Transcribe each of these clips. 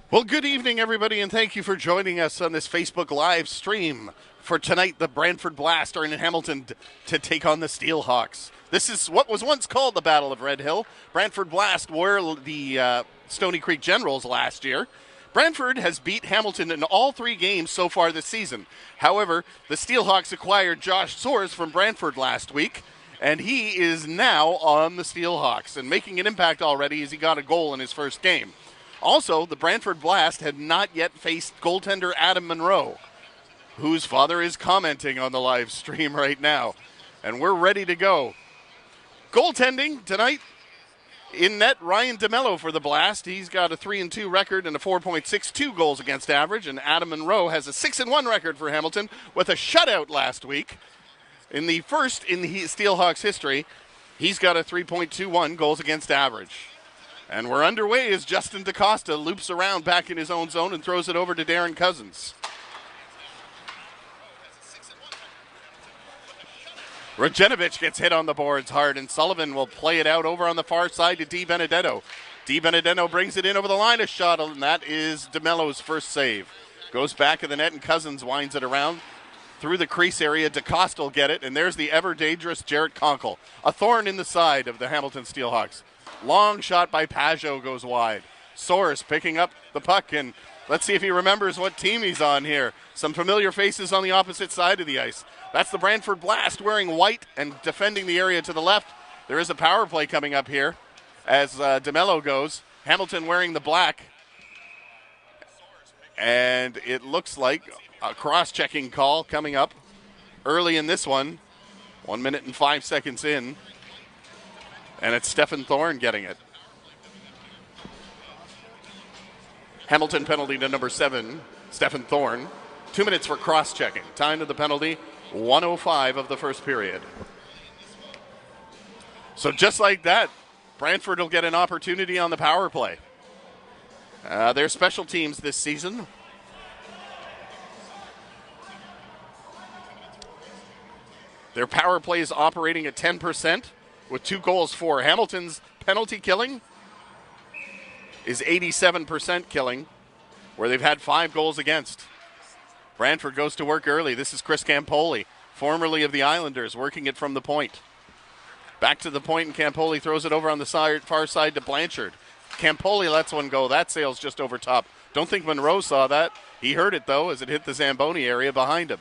Well, good evening, everybody, and thank you for joining us on this Facebook Live stream. For tonight, the Brantford Blast are in Hamilton to take on the Steelhawks. This is what was once called the Battle of Red Hill. Brantford Blast were the Stony Creek Generals last year. Brantford has beat Hamilton in all three games so far this season. However, the Steelhawks acquired Josh Soares from Brantford last week, and he is now on the Steelhawks and making an impact already as he got a goal in his first game. Also, the Brantford Blast had not yet faced goaltender Adam Monroe, whose father is commenting on the live stream right now. And we're ready to go. Goaltending tonight, in net, Ryan DeMello for the Blast. He's got a 3-2 record and a 4.62 goals against average. And Adam Monroe has a 6-1 record for Hamilton with a shutout last week. In the first in the Steelhawks history, he's got a 3.21 goals against average. And we're underway as Justin DaCosta loops around back in his own zone and throws it over to Darren Cousins. Rajenovic gets hit on the boards hard, and Sullivan will play it out over on the far side to Di Benedetto. Di Benedetto brings it in over the line, a shot, and that is DeMello's first save. Goes back of the net, and Cousins winds it around through the crease area. DaCosta will get it, and there's the ever-dangerous Jarrett Conkle. A thorn in the side of the Hamilton Steelhawks. Long shot by Pajot goes wide. Soares picking up the puck, and let's see if he remembers what team he's on here. Some familiar faces on the opposite side of the ice. That's the Brantford Blast wearing white and defending the area to the left. There is a power play coming up here as DeMello goes. Hamilton wearing the black. And it looks like a cross-checking call coming up early in this one. 1 minute and 5 seconds in. And it's Stephen Thorne getting it. Hamilton penalty to number 7, Stephen Thorne. 2 minutes for cross-checking. Time to the penalty, 1:05 of the first period. So just like that, Brantford will get an opportunity on the power play. Their special teams this season. Their power play is operating at 10%. With 2 goals for. Hamilton's penalty killing is 87% killing, where they've had 5 goals against. Brantford goes to work early. This is Chris Campoli, formerly of the Islanders, working it from the point. Back to the point, and Campoli throws it over on the far side to Blanchard. Campoli lets one go. That sails just over top. Don't think Monroe saw that. He heard it, though, as it hit the Zamboni area behind him.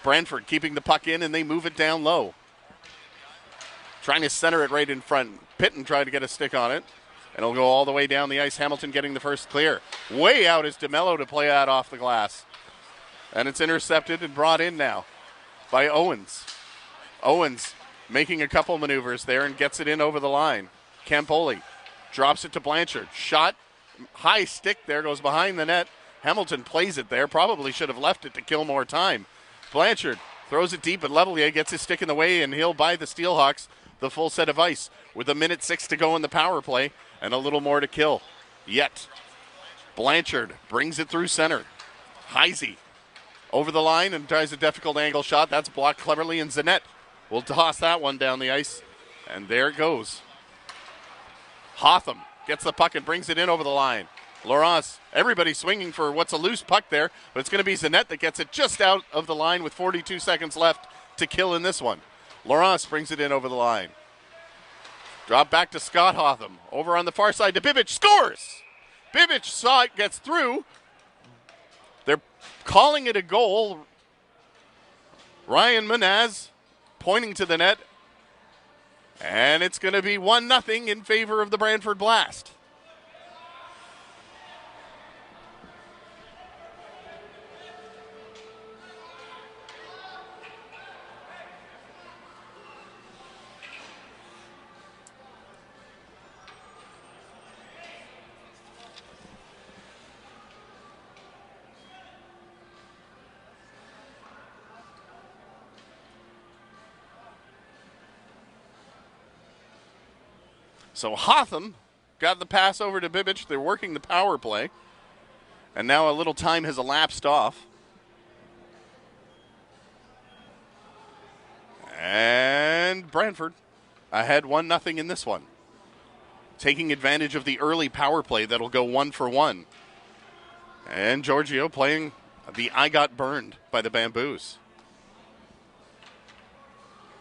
Brantford keeping the puck in, and they move it down low. Trying to center it right in front. Pitton tried to get a stick on it, and it'll go all the way down the ice. Hamilton getting the first clear. Way out is DeMello to play that off the glass. And it's intercepted and brought in now by Owens. Owens making a couple maneuvers there and gets it in over the line. Campoli drops it to Blanchard. Shot, high stick there, goes behind the net. Hamilton plays it there. Probably should have left it to kill more time. Blanchard throws it deep, but Levelier gets his stick in the way, and he'll buy the Steelhawks the full set of ice with 1:06 to go in the power play and a little more to kill. Yet, Blanchard brings it through center. Heisey over the line and tries a difficult angle shot. That's blocked cleverly, and Zanette will toss that one down the ice. And there it goes. Hotham gets the puck and brings it in over the line. Laurence, everybody swinging for what's a loose puck there, but it's going to be Zanette that gets it just out of the line with 42 seconds left to kill in this one. Laurence brings it in over the line. Drop back to Scott Hotham. Over on the far side to Bibic. Scores! Bibic saw it, gets through. They're calling it a goal. Ryan Manaz pointing to the net. And it's going to be 1-0 in favor of the Brantford Blast. So Hotham got the pass over to Bibic. They're working the power play. And now a little time has elapsed off. And Brantford ahead 1-0 in this one. Taking advantage of the early power play that'll go 1 for 1. And Giorgio playing the I got burned by the bamboos.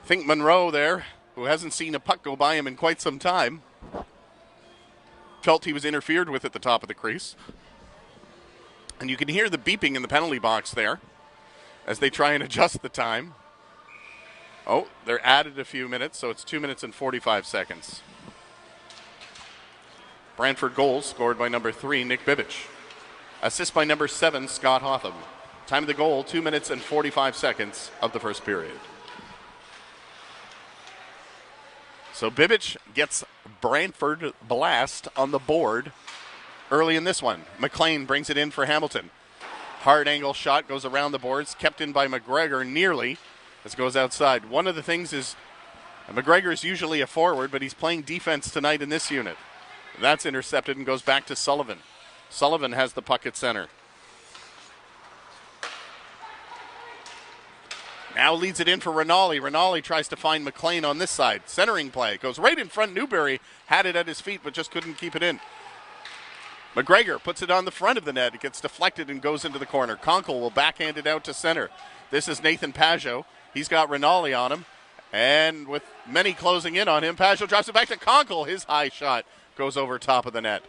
I think Monroe there, who hasn't seen a puck go by him in quite some time, felt he was interfered with at the top of the crease. And you can hear the beeping in the penalty box there as they try and adjust the time. Oh, they're added a few minutes, so it's 2 minutes and 45 seconds. Brantford goals scored by number 3, Nick Bibic. Assist by number 7, Scott Hotham. Time of the goal, 2 minutes and 45 seconds of the first period. So Bibic gets Brantford blast on the board early in this one. McLean brings it in for Hamilton. Hard angle shot goes around the boards, kept in by McGregor nearly. This goes outside. One of the things is McGregor is usually a forward, but he's playing defense tonight in this unit. That's intercepted and goes back to Sullivan. Sullivan has the puck at center. Now leads it in for Rinaldi. Rinaldi tries to find McLean on this side. Centering play. Goes right in front. Newberry had it at his feet, but just couldn't keep it in. McGregor puts it on the front of the net. It gets deflected and goes into the corner. Conkle will backhand it out to center. This is Nathan Pajot. He's got Rinaldi on him. And with many closing in on him, Pajot drops it back to Conkle. His high shot goes over top of the net.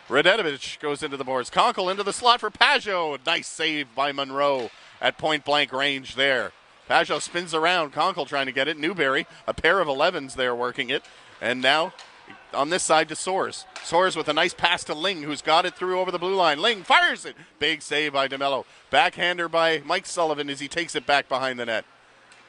Radetovich goes into the boards. Conkle into the slot for Pajot. Nice save by Monroe at point-blank range there. Pajot spins around. Conkle trying to get it. Newberry, a pair of 11s there working it. And now on this side to Soares. Soares with a nice pass to Ling, who's got it through over the blue line. Ling fires it. Big save by DeMello. Backhander by Mike Sullivan as he takes it back behind the net.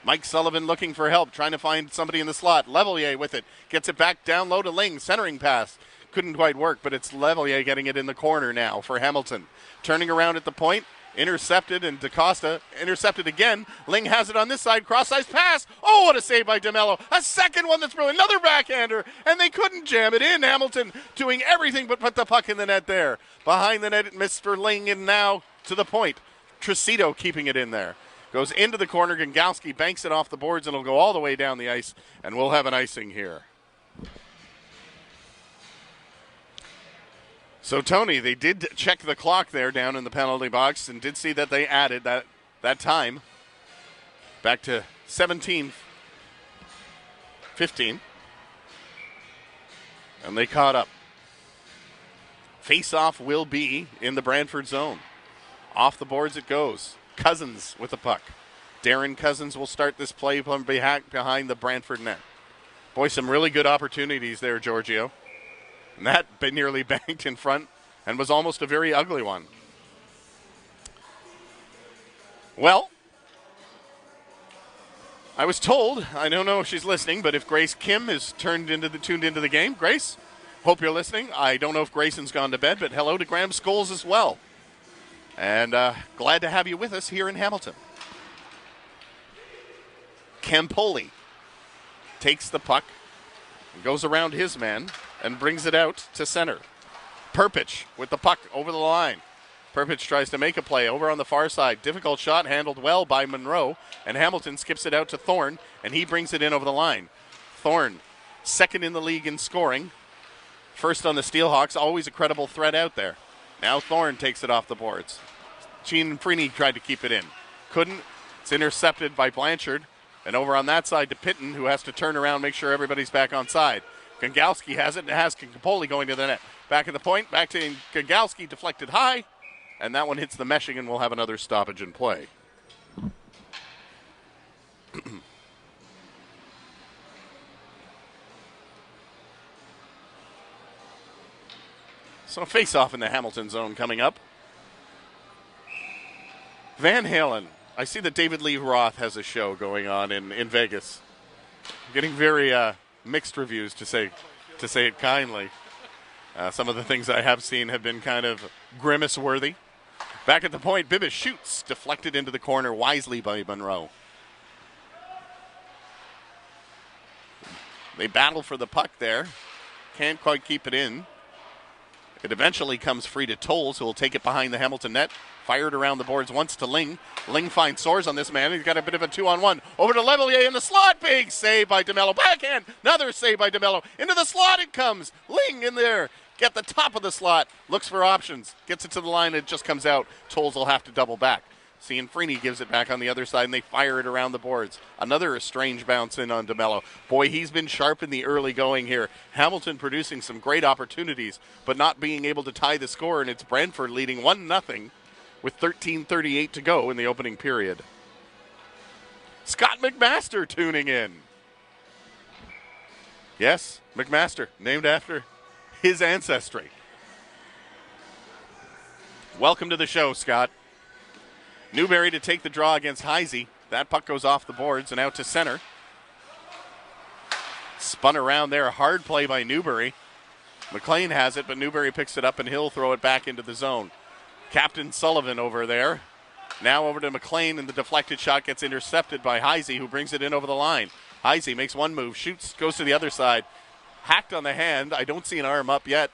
Mike Sullivan looking for help, trying to find somebody in the slot. Levelier with it. Gets it back down low to Ling. Centering pass. Couldn't quite work, but it's Levelier getting it in the corner now for Hamilton. Turning around at the point. Intercepted, and DaCosta intercepted again. Ling has it on this side. Cross-ice pass. Oh, what a save by DeMello. A second one that's through. Another backhander, and they couldn't jam it in. Hamilton doing everything but put the puck in the net there. Behind the net, it missed for Ling, and now to the point. Tricito keeping it in there. Goes into the corner. Gangalski banks it off the boards, and it'll go all the way down the ice, and we'll have an icing here. So, Tony, they did check the clock there down in the penalty box and did see that they added that time back to 17-15. And they caught up. Face-off will be in the Brantford zone. Off the boards it goes. Cousins with the puck. Darren Cousins will start this play from behind the Brantford net. Boy, some really good opportunities there, Giorgio. And that nearly banked in front and was almost a very ugly one. Well, I was told, I don't know if she's listening, but if Grace Kim is tuned into the game, Grace, hope you're listening. I don't know if Grayson's gone to bed, but hello to Graham Scholes as well. And glad to have you with us here in Hamilton. Campoli takes the puck, goes around his man, and brings it out to center. Perpich with the puck over the line. Perpich tries to make a play over on the far side. Difficult shot handled well by Monroe, and Hamilton skips it out to Thorne, and he brings it in over the line. Thorne, second in the league in scoring. First on the Steelhawks, always a credible threat out there. Now Thorne takes it off the boards. Gene Freeney tried to keep it in. Couldn't. It's intercepted by Blanchard. And over on that side to Pitton, who has to turn around, make sure everybody's back on side. Gangalski has it, and it has Campoli going to the net. Back at the point, back to Gangalski, deflected high, and that one hits the meshing, and we'll have another stoppage in play. So face-off in the Hamilton zone coming up. Van Halen. I see that David Lee Roth has a show going on in Vegas. Getting very mixed reviews, to say it kindly. Some of the things I have seen have been kind of grimace-worthy. Back at the point, Bibish shoots, deflected into the corner wisely by Monroe. They battle for the puck there. Can't quite keep it in. It eventually comes free to Tolles, who will take it behind the Hamilton net. Fired around the boards once to Ling. Ling finds Soares on this man. He's got a bit of a 2-on-1. Over to Levelier in the slot. Big save by DeMello. Backhand. Another save by DeMello. Into the slot it comes. Ling in there. Get the top of the slot. Looks for options. Gets it to the line. It just comes out. Tolles will have to double back. Cianfrini gives it back on the other side, and they fire it around the boards. Another strange bounce in on DeMello. Boy, he's been sharp in the early going here. Hamilton producing some great opportunities, but not being able to tie the score, and it's Brantford leading 1-0 with 13:38 to go in the opening period. Scott McMaster tuning in. Yes, McMaster, named after his ancestry. Welcome to the show, Scott. Newberry to take the draw against Heisey. That puck goes off the boards and out to center. Spun around there. A hard play by Newberry. McLean has it, but Newberry picks it up and he'll throw it back into the zone. Captain Sullivan over there. Now over to McLean, and the deflected shot gets intercepted by Heisey, who brings it in over the line. Heisey makes one move, shoots, goes to the other side. Hacked on the hand. I don't see an arm up yet.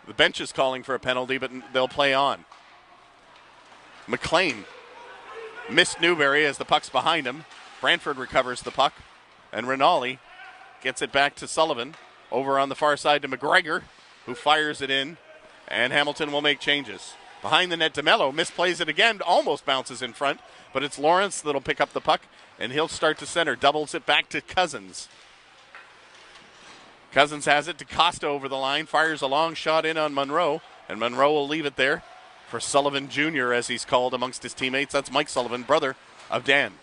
The bench is calling for a penalty, but they'll play on. McLean missed Newberry as the puck's behind him. Brantford recovers the puck, and Rinaldi gets it back to Sullivan. Over on the far side to McGregor, who fires it in, and Hamilton will make changes. Behind the net, DeMello misplays it again, almost bounces in front, but it's Lawrence that'll pick up the puck, and he'll start to center, doubles it back to Cousins. Cousins has it to Costa over the line, fires a long shot in on Monroe, and Monroe will leave it there for Sullivan Jr., as he's called amongst his teammates. That's Mike Sullivan, brother of Dan.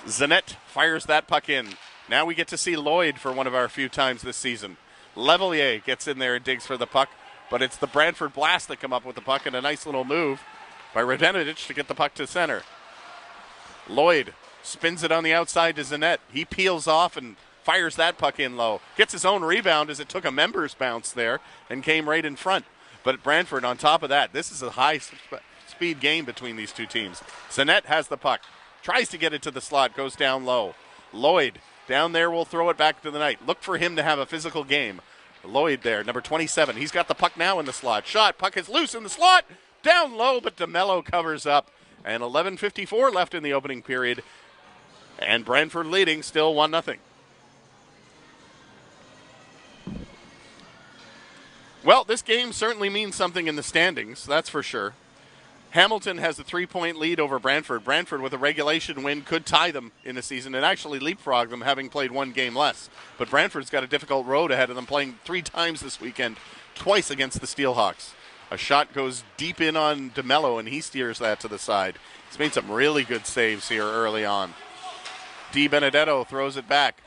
Zanette fires that puck in. Now we get to see Lloyd for one of our few times this season. Levelier gets in there and digs for the puck, but it's the Brantford Blast that come up with the puck, and a nice little move by Radenovich to get the puck to center. Lloyd spins it on the outside to Zanette. He peels off and fires that puck in low. Gets his own rebound as it took a member's bounce there and came right in front. But Brantford, on top of that, this is a high-speed game between these two teams. Zanette has the puck, tries to get it to the slot, goes down low. Lloyd down there will throw it back to the net. Look for him to have a physical game. Lloyd there, number 27. He's got the puck now in the slot. Shot, puck is loose in the slot. Down low, but DeMello covers up. And 11:54 left in the opening period. And Brantford leading still 1-0. Well, this game certainly means something in the standings, that's for sure. Hamilton has a 3-point lead over Brantford. Brantford, with a regulation win, could tie them in the season and actually leapfrog them, having played one game less. But Brantford's got a difficult road ahead of them, playing 3 times this weekend, twice against the Steelhawks. A shot goes deep in on DeMello, and he steers that to the side. He's made some really good saves here early on. Di Benedetto throws it back.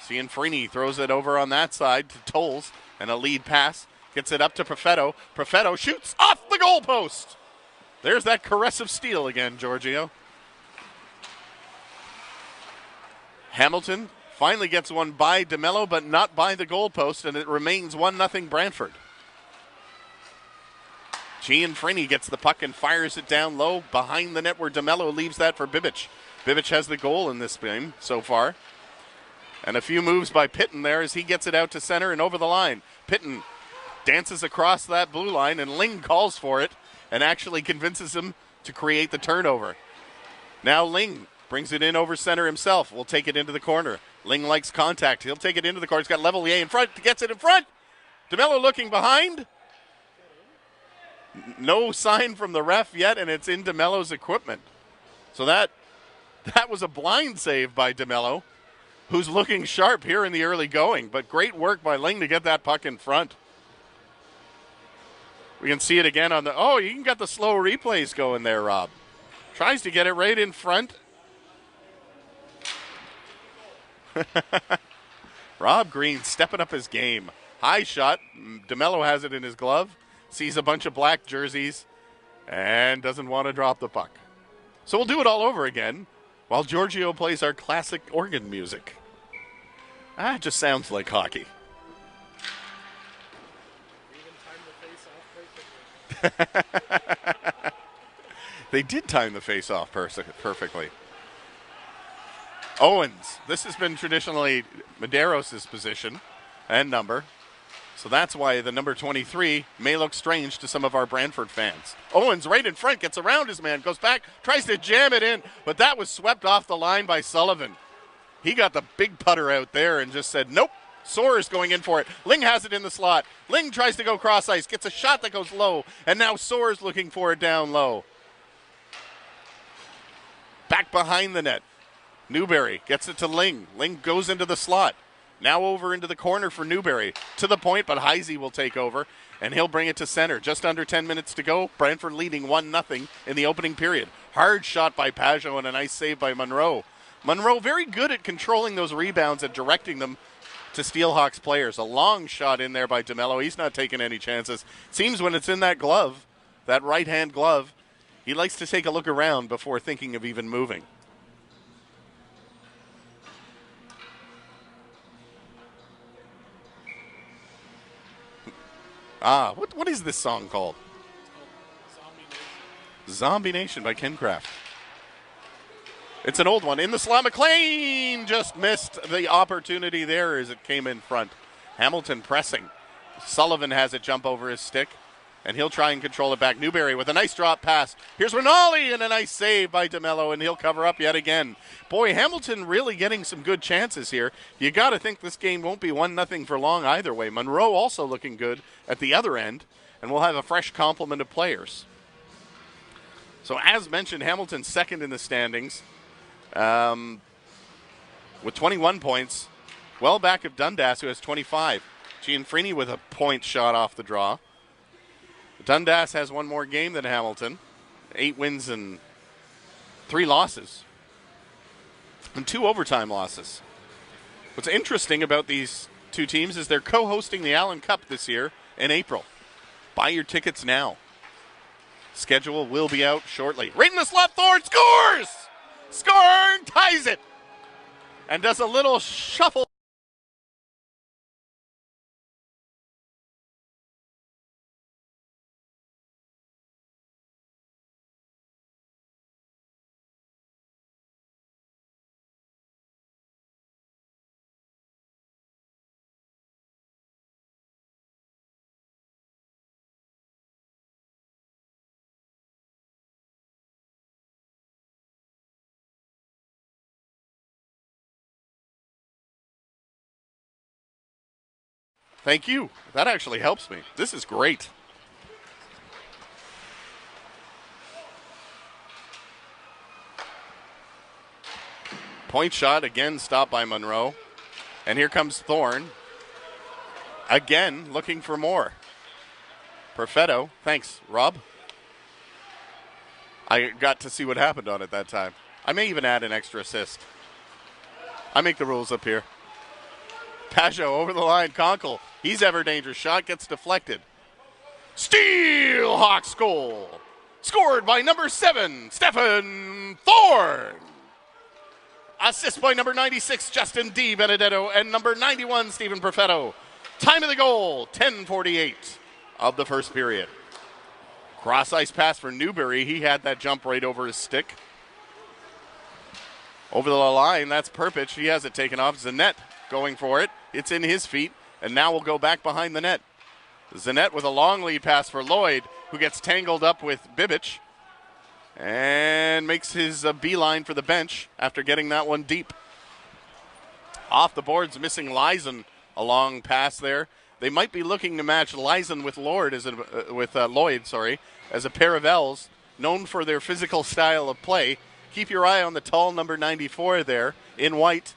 Cianfrini throws it over on that side to Tolles, and a lead pass. Gets it up to Perfetto. Perfetto shoots off the goalpost. There's that caress of steel again, Giorgio. Hamilton finally gets one by DeMello, but not by the goalpost, and it remains 1-0 Brantford. Cianfrini gets the puck and fires it down low behind the net where DeMello leaves that for Bibic. Bibic has the goal in this game so far. And a few moves by Pitton there as he gets it out to center and over the line. Pitton dances across that blue line, and Ling calls for it and actually convinces him to create the turnover. Now Ling brings it in over center himself. Will take it into the corner. Ling likes contact. He'll take it into the corner. He's got Levelier in front. Gets it in front. DeMello looking behind. No sign from the ref yet, and it's in DeMello's equipment. So that was a blind save by DeMello, who's looking sharp here in the early going. But great work by Ling to get that puck in front. We can see it again on the... Oh, you can get the slow replays going there, Rob. Tries to get it right in front. Rob Green stepping up his game. High shot. DeMello has it in his glove. Sees a bunch of black jerseys and doesn't want to drop the puck. So we'll do it all over again while Giorgio plays our classic organ music. It just sounds like hockey. They did time the face-off perfectly. Owens. This has been traditionally Medeiros' position and number. So that's why the number 23 may look strange to some of our Brantford fans. Owens right in front, gets around his man, goes back, tries to jam it in, but that was swept off the line by Sullivan. He got the big putter out there and just said, nope, Soares going in for it. Ling has it in the slot. Ling tries to go cross ice, gets a shot that goes low, and now Soares looking for it down low. Back behind the net. Newberry gets it to Ling. Ling goes into the slot. Now over into the corner for Newberry. To the point, but Heisey will take over, and he'll bring it to center. Just under 10 minutes to go. Brantford leading 1-0 in the opening period. Hard shot by Pajot and a nice save by Monroe. Monroe very good at controlling those rebounds and directing them to Steelhawks players. A long shot in there by DeMello. He's not taking any chances. Seems when it's in that glove, that right-hand glove, he likes to take a look around before thinking of even moving. What is this song called? Zombie Nation by Ken Kraft. It's an old one. In the slot, McLean just missed the opportunity there as it came in front. Hamilton pressing. Sullivan has it jump over his stick, and he'll try and control it back. Newberry with a nice drop pass. Here's Rinaldi and a nice save by DeMello, and he'll cover up yet again. Boy, Hamilton really getting some good chances here. You got to think this game won't be 1-0 for long either way. Monroe also looking good at the other end, and we'll have a fresh complement of players. So as mentioned, Hamilton's second in the standings with 21 points, well back of Dundas, who has 25. Gianfrini with a point shot off the draw. Dundas has one more game than Hamilton. 8 wins and 3 losses. And 2 overtime losses. What's interesting about these two teams is they're co-hosting the Allen Cup this year in April. Buy your tickets now. Schedule will be out shortly. Right in the slot, Thorne scores! Score! Ties it! And does a little shuffle. Thank you. That actually helps me. This is great. Point shot again stopped by Monroe. And here comes Thorne. Again looking for more. Perfetto. Thanks, Rob. I got to see what happened on it that time. I may even add an extra assist. I make the rules up here. Pajot over the line. Conkle. He's ever dangerous. Shot gets deflected. Steelhawks goal. Scored by number 7, Stephen Thorne. Assist by number 96, Justin D. Benedetto, and number 91, Stephen Perfetto. Time of the goal, 10:48 of the first period. Cross ice pass for Newberry. He had that jump right over his stick. Over the line, that's Perpich. He has it taken off. Zanette going for it. It's in his feet, and now we'll go back behind the net. Zanette with a long lead pass for Lloyd, who gets tangled up with Bibic and makes his beeline for the bench after getting that one deep. Off the boards, missing Lyson. A long pass there. They might be looking to match Lyson with Lloyd as a pair of L's, known for their physical style of play. Keep your eye on the tall number 94 there in white,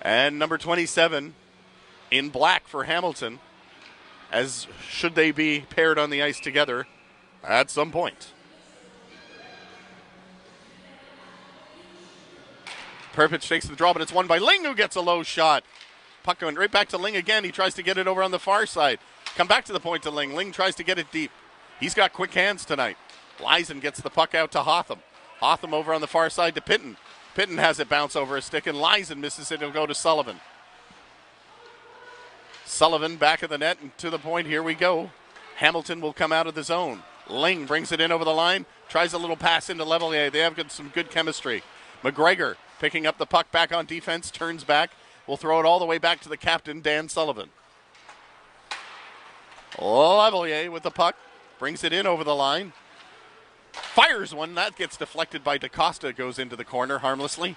and number 27 in black for Hamilton, as should they be paired on the ice together at some point. Perpich takes the draw, but it's won by Ling, who gets a low shot. Puck going right back to Ling again. He tries to get it over on the far side. Come back to the point to Ling. Ling tries to get it deep. He's got quick hands tonight. Lyson gets the puck out to Hotham. Hotham over on the far side to Pitton. Pitton has it bounce over a stick, and Lyson misses it. It'll go to Sullivan. Sullivan back of the net and to the point. Here we go. Hamilton will come out of the zone. Ling brings it in over the line. Tries a little pass into Levelier. They have some good chemistry. McGregor picking up the puck back on defense. Turns back. We'll throw it all the way back to the captain, Dan Sullivan. Levelier with the puck. Brings it in over the line. Fires one. That gets deflected by DaCosta. Goes into the corner harmlessly.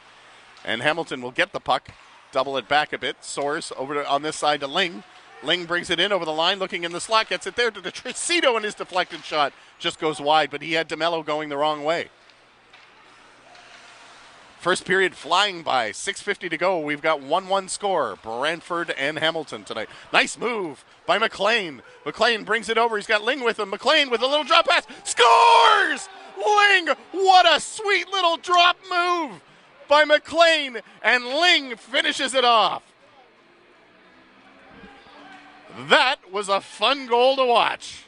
And Hamilton will get the puck double it back a bit. Soares over on this side to Ling. Ling brings it in over the line, looking in the slot, gets it there to Tricito, and his deflected shot just goes wide, but he had DeMello going the wrong way. First period flying by, 6:50 to go. We've got 1-1 score, Brantford and Hamilton tonight. Nice move by McLean. McLean brings it over. He's got Ling with him. McLean with a little drop pass. Scores! Ling, what a sweet little drop move by McLean, and Ling finishes it off. That was a fun goal to watch.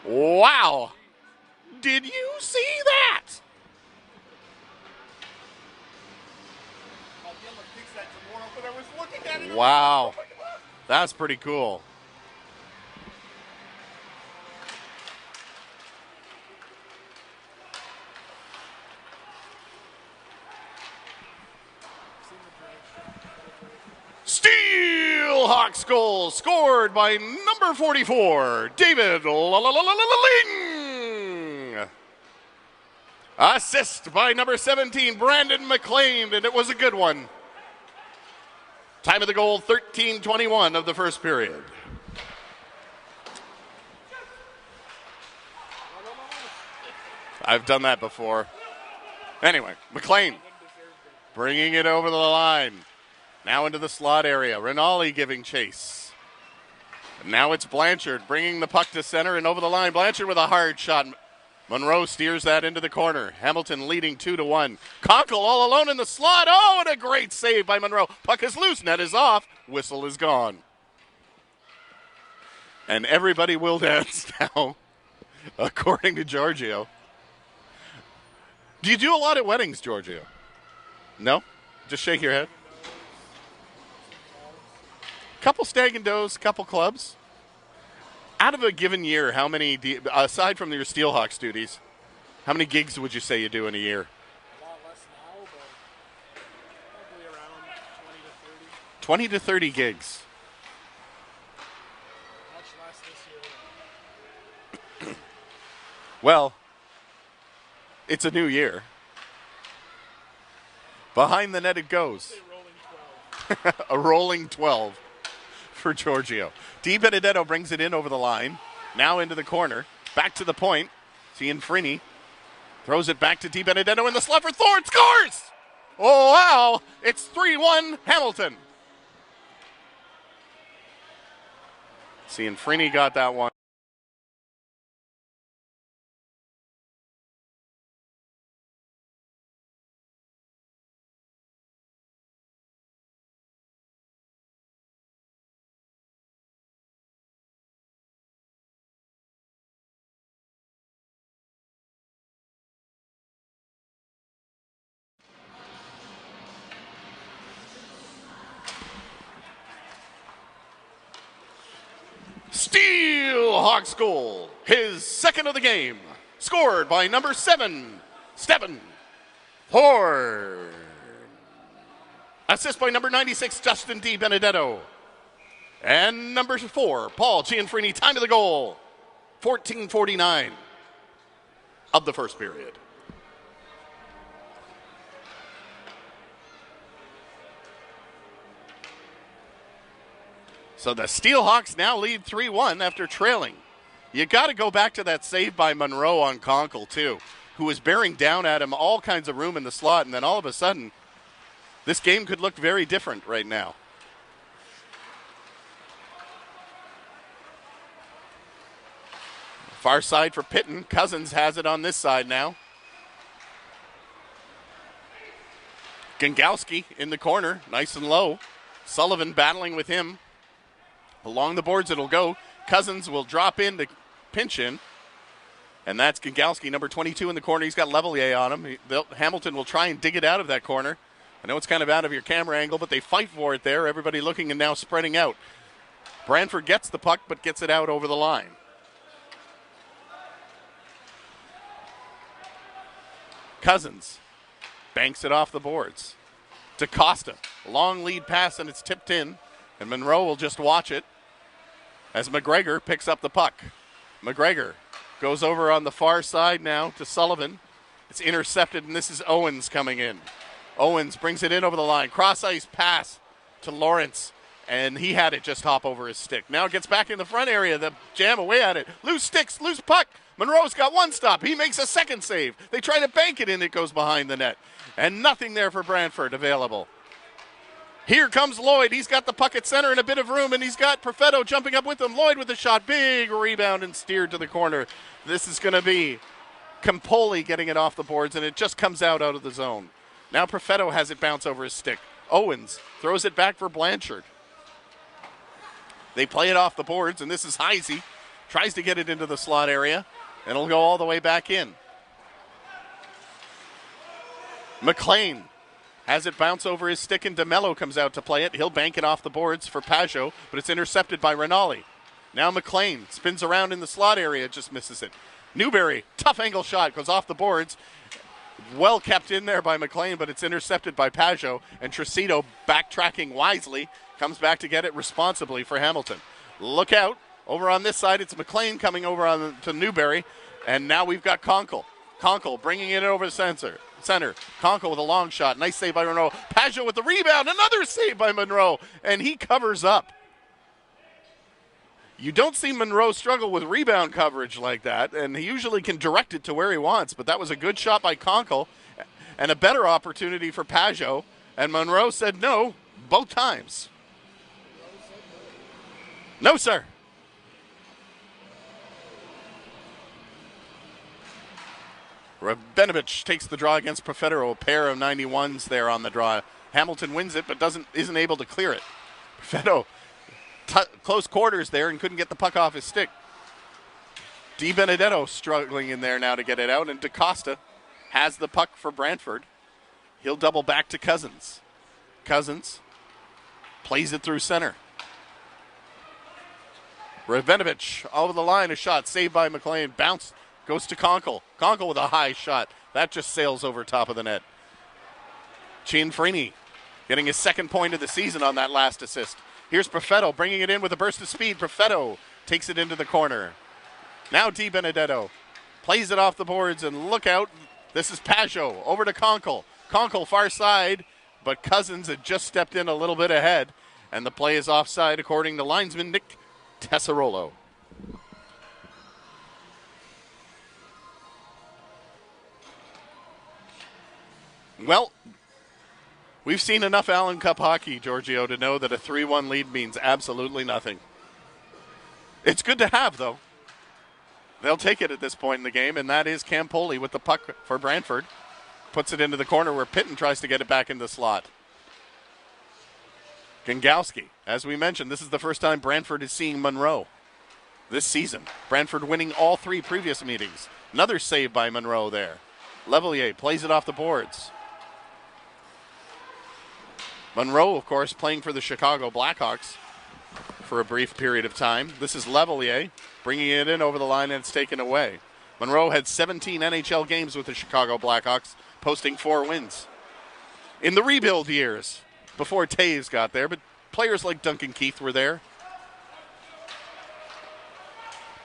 Wow. Did you see that? Wow. That's pretty cool. Steelhawks goal scored by number 44, David Ling. Assist by number 17, Brandon McLean, and it was a good one. Time of the goal, 13:21 of the first period. I've done that before. Anyway, McLean bringing it over the line. Now into the slot area. Rinaldi giving chase. And now it's Blanchard bringing the puck to center and over the line. Blanchard with a hard shot. Monroe steers that into the corner. Hamilton leading 2-1. Conkle all alone in the slot. Oh, and a great save by Monroe. Puck is loose. Net is off. Whistle is gone. And everybody will dance now, according to Giorgio. Do you do a lot at weddings, Giorgio? No? Just shake your head. Couple stag and does, couple clubs. Out of a given year, how many, aside from your Steelhawks duties, how many gigs would you say you do in a year? A lot less now, but probably around 20 to 30 gigs. Much less this year. Well, it's a new year. Behind the net it goes. Rolling 12. A rolling 12 for Giorgio. Di Benedetto brings it in over the line. Now into the corner. Back to the point. Cianfrini throws it back to Di Benedetto in the slot for Thorne. Scores! Oh, wow. It's 3-1 Hamilton. Cianfrini got that one. Steelhawks goal, his second of the game, scored by number 7, Stephen Thorne. Assist by number 96, Justin Di Benedetto. And number 4, Paul Cianfrini. Time of the goal, 14:49 of the first period. So the Steelhawks now lead 3-1 after trailing. You got to go back to that save by Monroe on Conkle, too, who was bearing down at him, all kinds of room in the slot, and then all of a sudden, this game could look very different right now. Far side for Pitton. Cousins has it on this side now. Gengowski in the corner, nice and low. Sullivan battling with him. Along the boards it'll go. Cousins will drop in to pinch in. And that's Gengowski, number 22 in the corner. He's got Levelier on him. Hamilton will try and dig it out of that corner. I know it's kind of out of your camera angle, but they fight for it there. Everybody looking and now spreading out. Brantford gets the puck, but gets it out over the line. Cousins banks it off the boards. DaCosta, long lead pass, and it's tipped in. And Monroe will just watch it as McGregor picks up the puck. McGregor goes over on the far side now to Sullivan. It's intercepted, and this is Owens coming in. Owens brings it in over the line. Cross ice pass to Lawrence. And he had it just hop over his stick. Now it gets back in the front area. The jam away at it. Loose sticks, loose puck. Monroe's got one stop. He makes a second save. They try to bank it in. It goes behind the net. And nothing there for Brantford available. Here comes Lloyd. He's got the puck at center and a bit of room, and he's got Perfetto jumping up with him. Lloyd with the shot. Big rebound and steered to the corner. This is going to be Campoli getting it off the boards, and it just comes out of the zone. Now Perfetto has it bounce over his stick. Owens throws it back for Blanchard. They play it off the boards, and this is Heisey. Tries to get it into the slot area, and it'll go all the way back in. McLean has it bounce over his stick, and DeMello comes out to play it. He'll bank it off the boards for Pajot, but it's intercepted by Rinaldi. Now McLean spins around in the slot area, just misses it. Newberry, tough angle shot, goes off the boards. Well kept in there by McLean, but it's intercepted by Pajot, and Tricito, backtracking wisely, comes back to get it responsibly for Hamilton. Look out. Over on this side, it's McLean coming over to Newberry, and now we've got Conkle. Conkle bringing it over the center. Conkle with a long shot. Nice save by Monroe. Pajot with the rebound. Another save by Monroe, and he covers up. You don't see Monroe struggle with rebound coverage like that, and he usually can direct it to where he wants, but that was a good shot by Conkle and a better opportunity for Pajot, and Monroe said no both times. No, sir. Rabinovich takes the draw against Perfetto, a pair of 91s there on the draw. Hamilton wins it, but isn't able to clear it. Perfetto, close quarters there and couldn't get the puck off his stick. Di Benedetto struggling in there now to get it out, and DaCosta has the puck for Brantford. He'll double back to Cousins. Cousins plays it through center. Rabinovich over the line, a shot saved by McLean. Bounce goes to Conkle. Conkle with a high shot. That just sails over top of the net. Cianfrini getting his second point of the season on that last assist. Here's Perfetto bringing it in with a burst of speed. Perfetto takes it into the corner. Now Di Benedetto plays it off the boards, and look out. This is Pajot over to Conkle. Conkle far side, but Cousins had just stepped in a little bit ahead, and the play is offside according to linesman Nick Tessarolo. Well, we've seen enough Allen Cup hockey, Giorgio, to know that a 3-1 lead means absolutely nothing. It's good to have, though. They'll take it at this point in the game, and that is Campoli with the puck for Brantford. Puts it into the corner where Pitton tries to get it back in the slot. Gengowski, as we mentioned, this is the first time Brantford is seeing Monroe this season. Brantford winning all three previous meetings. Another save by Monroe there. Levelier plays it off the boards. Monroe, of course, playing for the Chicago Blackhawks for a brief period of time. This is Levelier bringing it in over the line, and it's taken away. Monroe had 17 NHL games with the Chicago Blackhawks, posting 4 wins. In the rebuild years, before Taves got there, but players like Duncan Keith were there.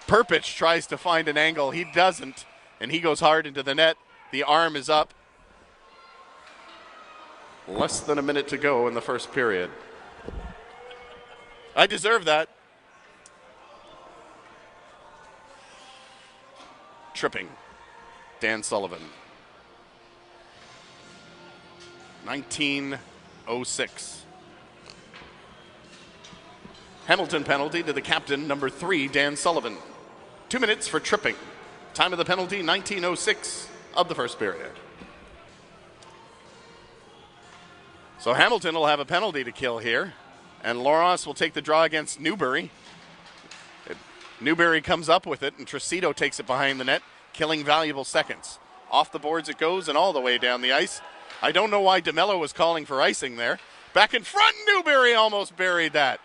Perpich tries to find an angle. He doesn't, and he goes hard into the net. The arm is up. Less than a minute to go in the first period. I deserve that. Tripping. Dan Sullivan. 1906. Hamilton penalty to the captain, number 3, Dan Sullivan. 2 minutes for tripping. Time of the penalty, 1906 of the first period. So Hamilton will have a penalty to kill here, and Lawrence will take the draw against Newberry. Newberry comes up with it, and Tricito takes it behind the net, killing valuable seconds. Off the boards it goes, and all the way down the ice. I don't know why DeMello was calling for icing there. Back in front, Newberry almost buried that.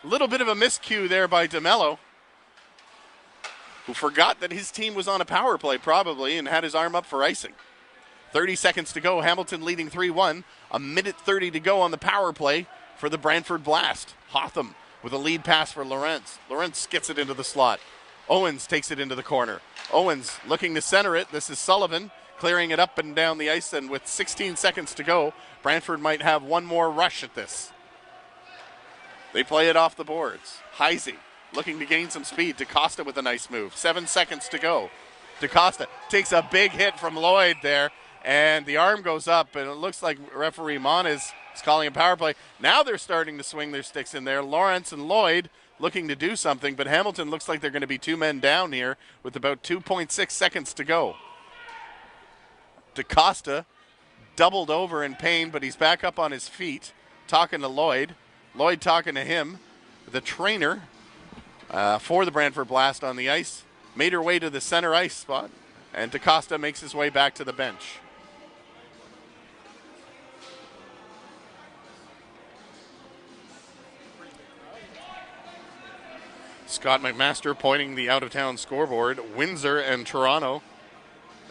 A little bit of a miscue there by DeMello, who forgot that his team was on a power play probably and had his arm up for icing. 30 seconds to go. Hamilton leading 3-1. A minute 30 to go on the power play for the Brantford Blast. Hotham with a lead pass for Lawrence. Lawrence gets it into the slot. Owens takes it into the corner. Owens looking to center it. This is Sullivan. clearing it up and down the ice, and with 16 seconds to go, Brantford might have one more rush at this. They play it off the boards. Heisey looking to gain some speed. DaCosta with a nice move. 7 seconds to go. DaCosta takes a big hit from Lloyd there, and the arm goes up, and it looks like referee Moniz is calling a power play. Now they're starting to swing their sticks in there. Lawrence and Lloyd looking to do something, but Hamilton looks like they're going to be 2 men down here with about 2.6 seconds to go. DaCosta doubled over in pain, but he's back up on his feet, talking to Lloyd. Lloyd talking to him. The trainer for the Brantford Blast on the ice made her way to the center ice spot, and DaCosta makes his way back to the bench. Scott McMaster pointing the out-of-town scoreboard. Windsor and Toronto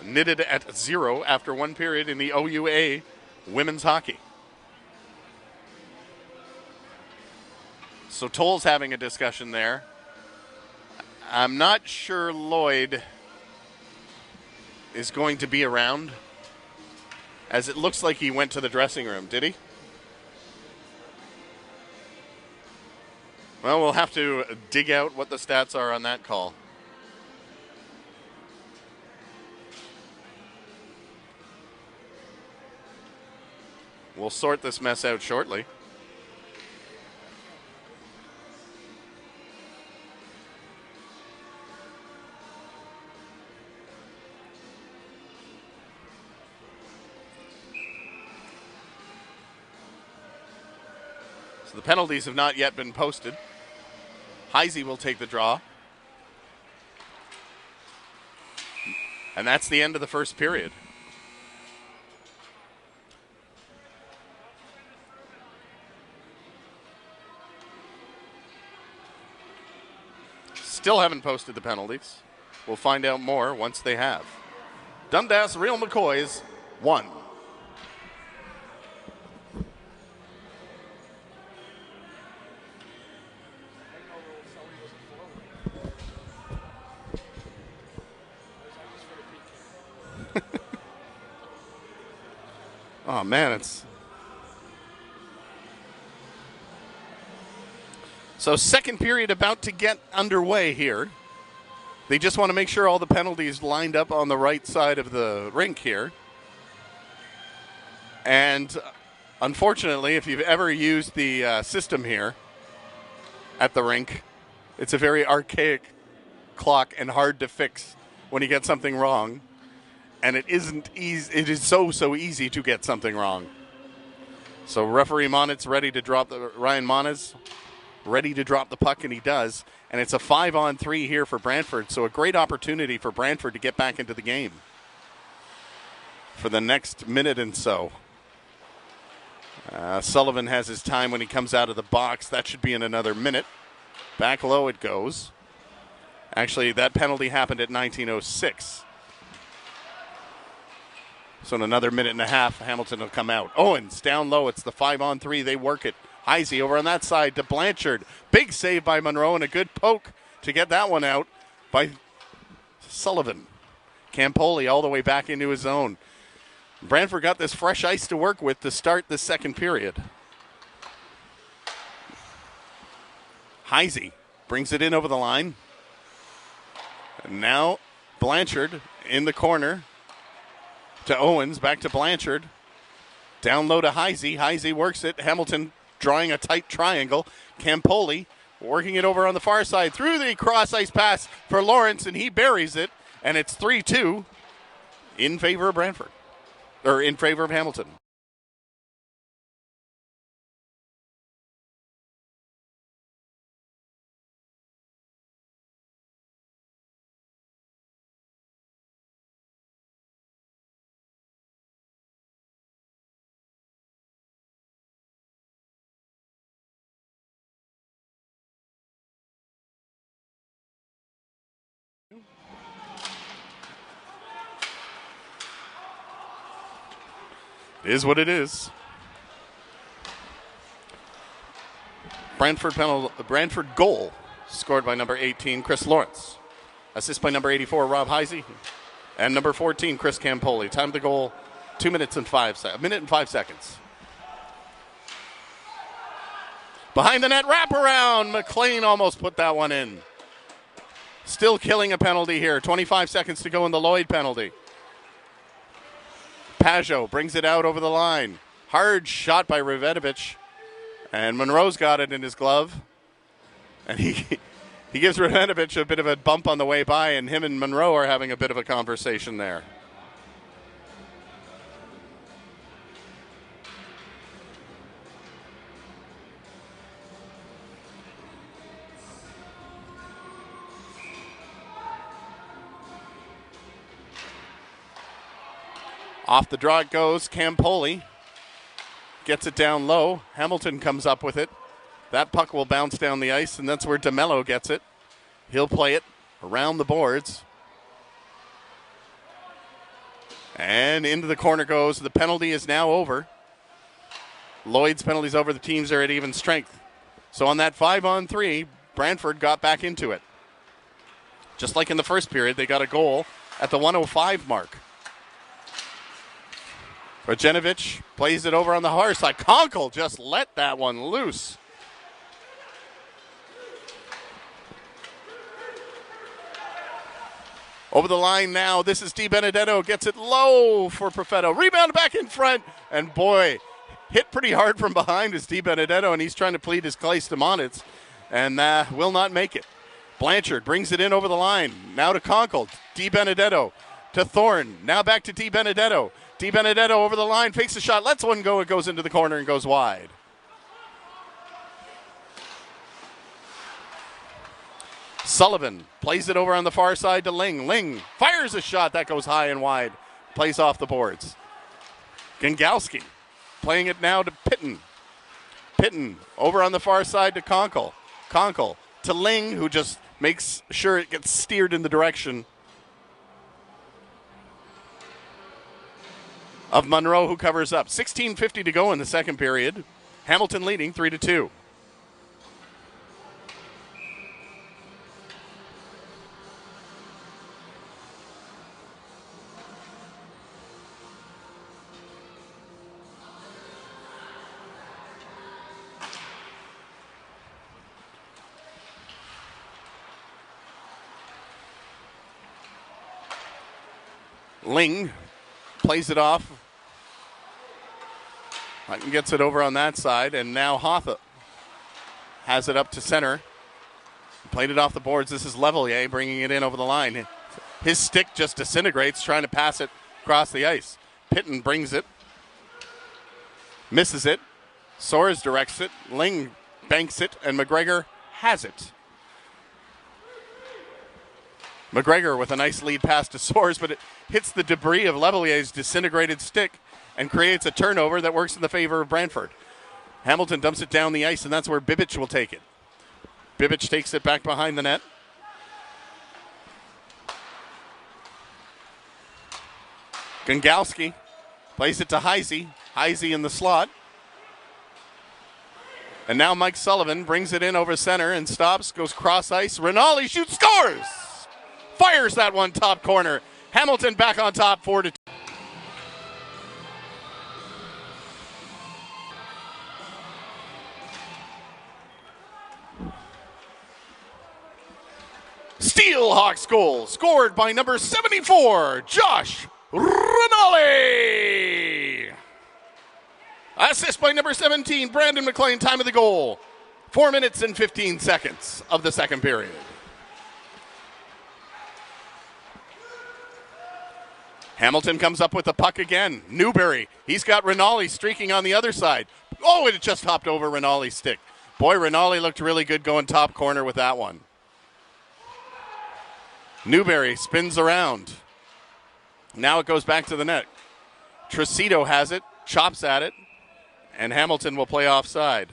knitted at 0 after 1 period in the OUA women's hockey. So Toll's having a discussion there. I'm not sure Lloyd is going to be around, as it looks like he went to the dressing room. Did he? Well, we'll have to dig out what the stats are on that call. We'll sort this mess out shortly. So the penalties have not yet been posted. Heisey will take the draw. And that's the end of the first period. Still haven't posted the penalties. We'll find out more once they have. Dundas Real McCoys 1. Oh, man, it's... So second period about to get underway here. They just want to make sure all the penalties lined up on the right side of the rink here. And unfortunately, if you've ever used the system here at the rink, it's a very archaic clock and hard to fix when you get something wrong. And it isn't easy. It is so easy to get something wrong. So referee Moniz ready to drop the Ryan Moniz ready to drop the puck, and he does. And it's a 5-on-3 here for Brantford. So a great opportunity for Brantford to get back into the game for the next minute and so. Sullivan has his time when he comes out of the box. That should be in another minute. Back low it goes. Actually, that penalty happened at 19:06. So in another minute and a half, Hamilton will come out. Owens down low. It's the 5-on-3. They work it. Heisey over on that side to Blanchard. Big save by Monroe and a good poke to get that one out by Sullivan. Campoli all the way back into his zone. Brantford got this fresh ice to work with to start the second period. Heisey brings it in over the line. And now Blanchard in the corner to Owens, back to Blanchard. Down low to Heisey. Heisey works it. Hamilton drawing a tight triangle. Campoli working it over on the far side through the cross ice pass for Lawrence, and he buries it. And it's 3-2 in favor of Brantford, or in favor of Hamilton. It is what it is. Brantford goal scored by number 18, Chris Lawrence. Assist by number 84, Rob Heisey. And number 14, Chris Campoli. Time to goal, 2 minutes and 5 minute and 5 seconds. Behind the net, wraparound. McLean almost put that one in. Still killing a penalty here. 25 seconds to go in the Lloyd penalty. Pajot brings it out over the line. Hard shot by Ravenovich. And Monroe's got it in his glove. And he gives Ravenovich a bit of a bump on the way by, and him and Monroe are having a bit of a conversation there. Off the draw it goes. Campoli gets it down low. Hamilton comes up with it. That puck will bounce down the ice, and that's where DeMello gets it. He'll play it around the boards. And into the corner goes. The penalty is now over. Lloyd's penalty's over. The teams are at even strength. So on that 5-on-3, Brantford got back into it. Just like in the first period, they got a goal at the 1:05 mark. Rajenovich plays it over on the far side. Conkle just let that one loose. Over the line now. This is DiBenedetto. Gets it low for Perfetto. Rebound back in front. And boy, hit pretty hard from behind is DiBenedetto, and he's trying to plead his case to Monitz and will not make it. Blanchard brings it in over the line. Now to Conkle. DiBenedetto to Thorne. Now back to DiBenedetto. DiBenedetto over the line, fakes the shot, lets one go, it goes into the corner and goes wide. Sullivan plays it over on the far side to Ling. Ling fires a shot that goes high and wide, plays off the boards. Gengowski playing it now to Pitton. Pitton over on the far side to Conkle. Conkle to Ling, who just makes sure it gets steered in the direction of Monroe, who covers up. 16:50 to go in the second period. Hamilton leading 3-2. Ling plays it off. Hutton gets it over on that side, and now Hoffa has it up to center. Played it off the boards. This is Levelier bringing it in over the line. His stick just disintegrates, trying to pass it across the ice. Pitton brings it. Misses it. Soares directs it. Ling banks it, and McGregor has it. McGregor with a nice lead pass to Soares, but it hits the debris of Levelier's disintegrated stick and creates a turnover that works in the favor of Brantford. Hamilton dumps it down the ice, and that's where Bibic will take it. Bibic takes it back behind the net. Gengowski plays it to Heisey. Heisey in the slot. And now Mike Sullivan brings it in over center and stops, goes cross ice. Rinaldi shoots, scores! Fires that one top corner. Hamilton back on top, 4-2. Steelhawks goal scored by number 74, Josh Rinaldi. Assist by number 17, Brandon McLean. Time of the goal, 4 minutes and 15 seconds of the second period. Hamilton comes up with the puck again. Newberry, he's got Rinaldi streaking on the other side. Oh, it just hopped over Rinaldi's stick. Boy, Rinaldi looked really good going top corner with that one. Newberry spins around. Now it goes back to the net. Tricito has it, chops at it, and Hamilton will play offside.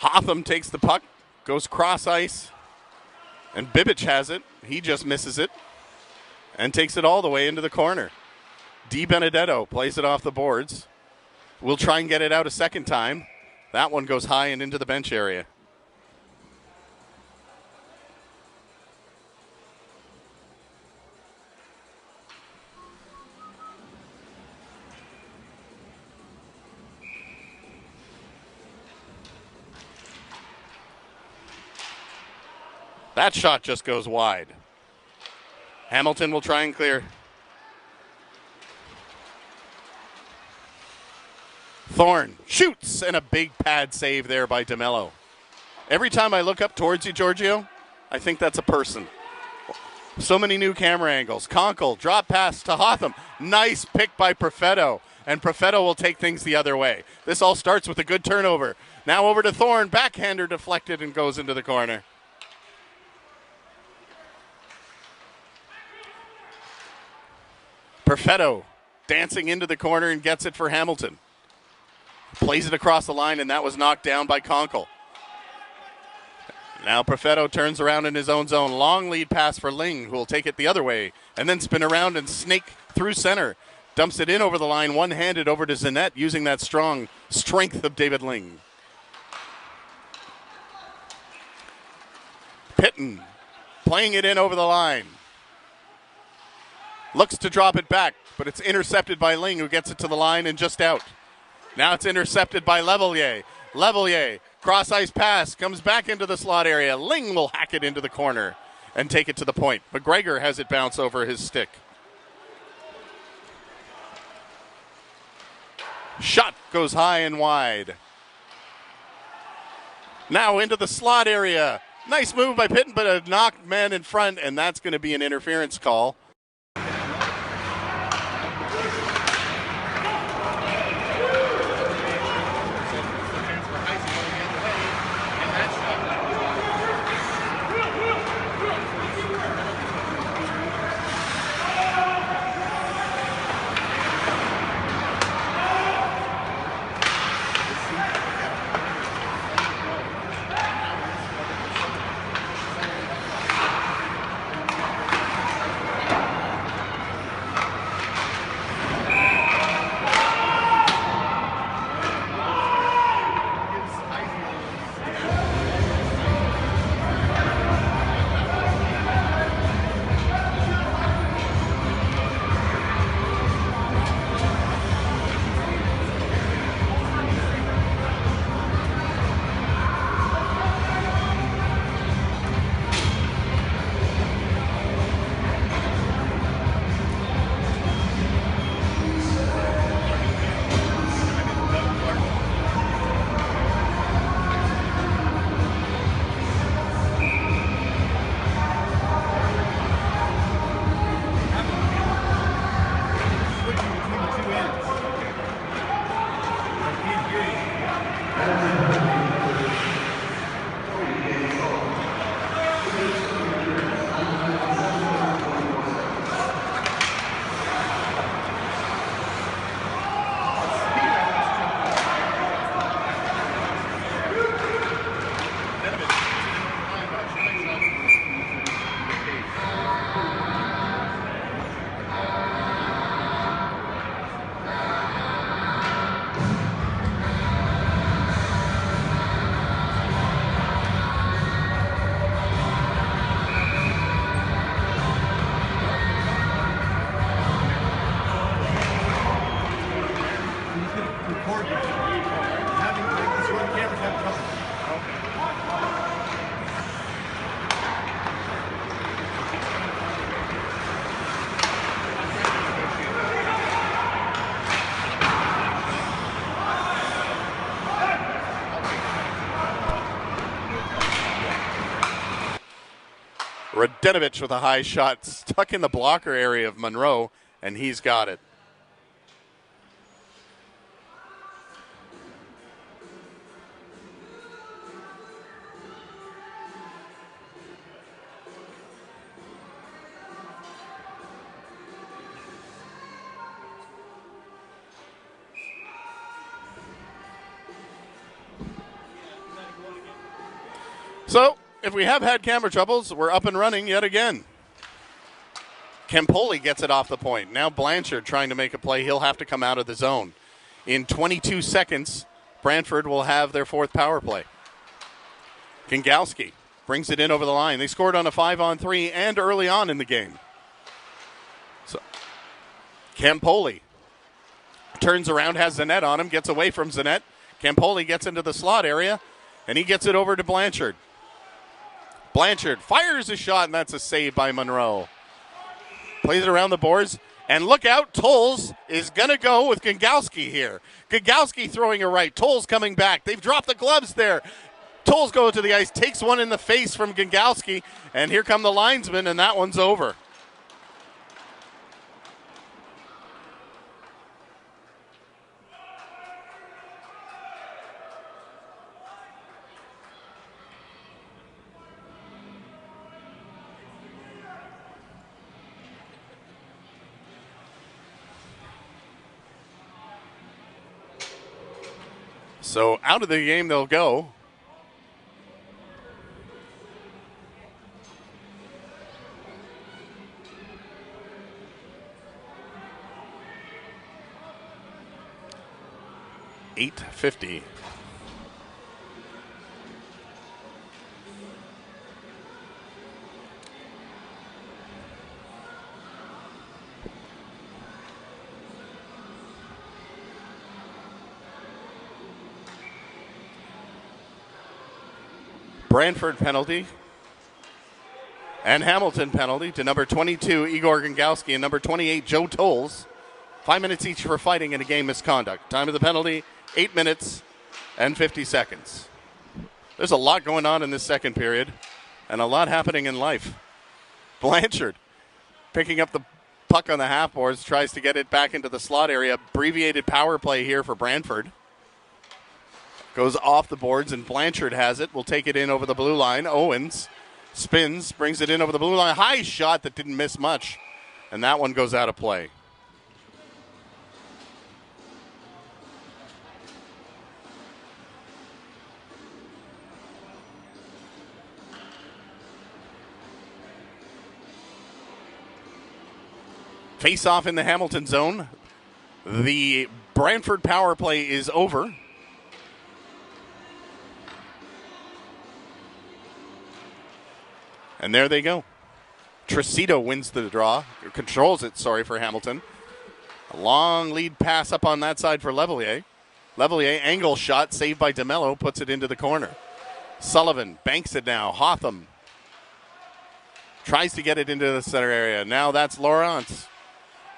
Hotham takes the puck, goes cross ice, and Bibic has it. He just misses it and takes it all the way into the corner. Di Benedetto plays it off the boards. We'll try and get it out a second time. That one goes high and into the bench area. That shot just goes wide. Hamilton will try and clear. Thorne shoots, and a big pad save there by DeMello. Every time I look up towards you, Giorgio, I think that's a person. So many new camera angles. Conkle, drop pass to Hotham. Nice pick by Perfetto, and Perfetto will take things the other way. This all starts with a good turnover. Now over to Thorne, backhander deflected and goes into the corner. Perfetto dancing into the corner and gets it for Hamilton. Plays it across the line, and that was knocked down by Conkle. Now Perfetto turns around in his own zone. Long lead pass for Ling, who will take it the other way, and then spin around and snake through center. Dumps it in over the line, one-handed over to Zanette, using that strong strength of David Ling. Pitton playing it in over the line. Looks to drop it back, but it's intercepted by Ling, who gets it to the line and just out. Now it's intercepted by Levelier. Levelier, cross-ice pass, comes back into the slot area. Ling will hack it into the corner and take it to the point. McGregor has it bounce over his stick. Shot goes high and wide. Now into the slot area. Nice move by Pitton, but a knocked man in front, and that's going to be an interference call. Radenovich with a high shot, stuck in the blocker area of Monroe, and he's got it. So, if we have had camera troubles, we're up and running yet again. Campoli gets it off the point. Now Blanchard trying to make a play. He'll have to come out of the zone. In 22 seconds, Brantford will have their fourth power play. Gingowski brings it in over the line. They scored on a 5-on-3 and early on in the game. So, Campoli turns around, has Zanet on him, gets away from Zanet. Campoli gets into the slot area, and he gets it over to Blanchard. Blanchard fires a shot, and that's a save by Monroe. Plays it around the boards, and look out, Tolles is going to go with Gingowski here. Gingowski throwing a right, Tolles coming back. They've dropped the gloves there. Tolles goes to the ice, takes one in the face from Gingowski, and here come the linesmen, and that one's over. So out of the game they'll go. $8.50. Brantford penalty and Hamilton penalty to number 22, Igor Gingowski, and number 28, Joe Tolles. 5 minutes each for fighting in a game misconduct. Time of the penalty, 8 minutes and 50 seconds. There's a lot going on in this second period and a lot happening in life. Blanchard picking up the puck on the half boards, tries to get it back into the slot area. Abbreviated power play here for Brantford. Goes off the boards, and Blanchard has it. Will take it in over the blue line. Owens spins, brings it in over the blue line. High shot that didn't miss much, and that one goes out of play. Face off in the Hamilton zone. The Brantford power play is over. And there they go. Tricito wins the draw, or controls it, for Hamilton. A long lead pass up on that side for Levelier. Levelier, angle shot, saved by DeMello, puts it into the corner. Sullivan banks it now. Hotham tries to get it into the center area. Now that's Lawrence.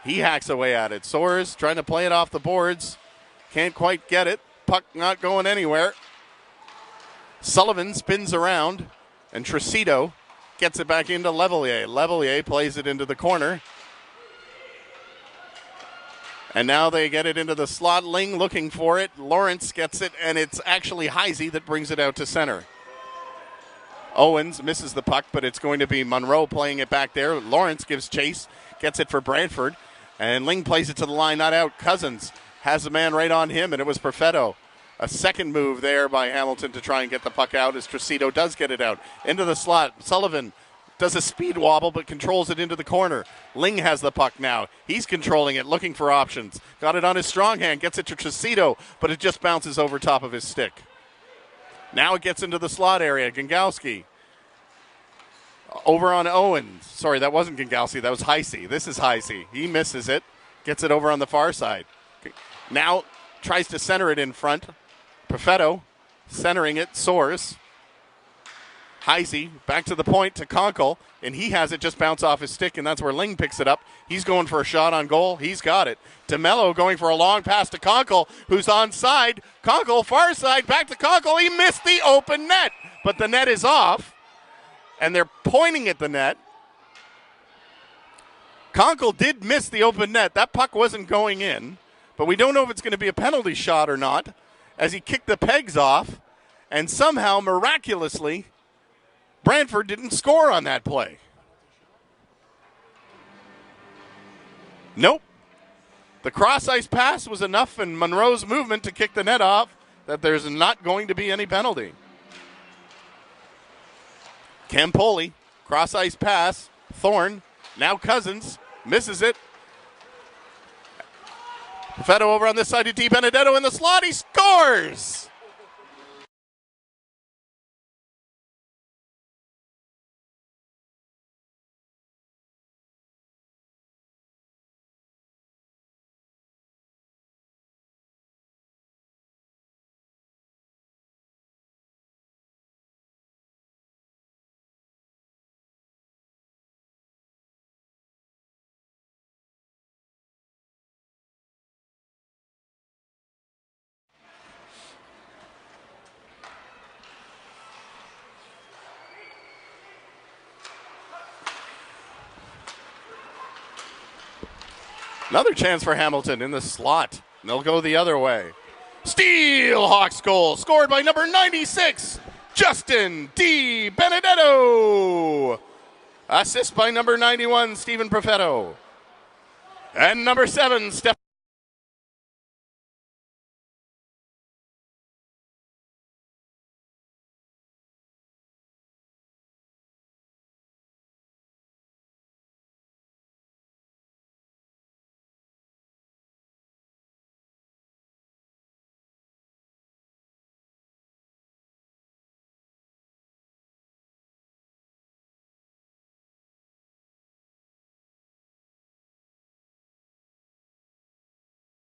He hacks away at it. Soares trying to play it off the boards. Can't quite get it. Puck not going anywhere. Sullivan spins around, and Tricito gets it back into Levelier. Levelier plays it into the corner. And now they get it into the slot. Ling looking for it. Lawrence gets it, and it's actually Heisey that brings it out to center. Owens misses the puck, but it's going to be Monroe playing it back there. Lawrence gives chase, gets it for Brantford, and Ling plays it to the line, not out. Cousins has a man right on him, and it was Perfetto. A second move there by Hamilton to try and get the puck out as Tricito does get it out. Into the slot. Sullivan does a speed wobble but controls it into the corner. Ling has the puck now. He's controlling it, looking for options. Got it on his strong hand, gets it to Tricito, but it just bounces over top of his stick. Now it gets into the slot area. Gingowski. Over on Owens. Sorry, that wasn't Gingowski. That was Heisey. This is Heisey. He misses it. Gets it over on the far side. Now tries to center it in front. Perfetto centering it. Soares. Heisey back to the point to Conkle, and he has it just bounce off his stick, and that's where Ling picks it up. He's going for a shot on goal. He's got it. DeMello going for a long pass to Conkle, who's onside. Conkle, far side, back to Conkle. He missed the open net, but the net is off, and they're pointing at the net. Conkle did miss the open net. That puck wasn't going in, but we don't know if it's going to be a penalty shot or not, as he kicked the pegs off, and somehow, miraculously, Brantford didn't score on that play. Nope. The cross-ice pass was enough in Monroe's movement to kick the net off that there's not going to be any penalty. Campoli, cross ice pass. Thorne, now Cousins, misses it. Fetto over on this side to Di Benedetto in the slot. He scores! Another chance for Hamilton in the slot. They'll go the other way. Steelhawks goal scored by number 96, Justin Di Benedetto. Assist by number 91, Stephen Perfetto. And number 7, Steph.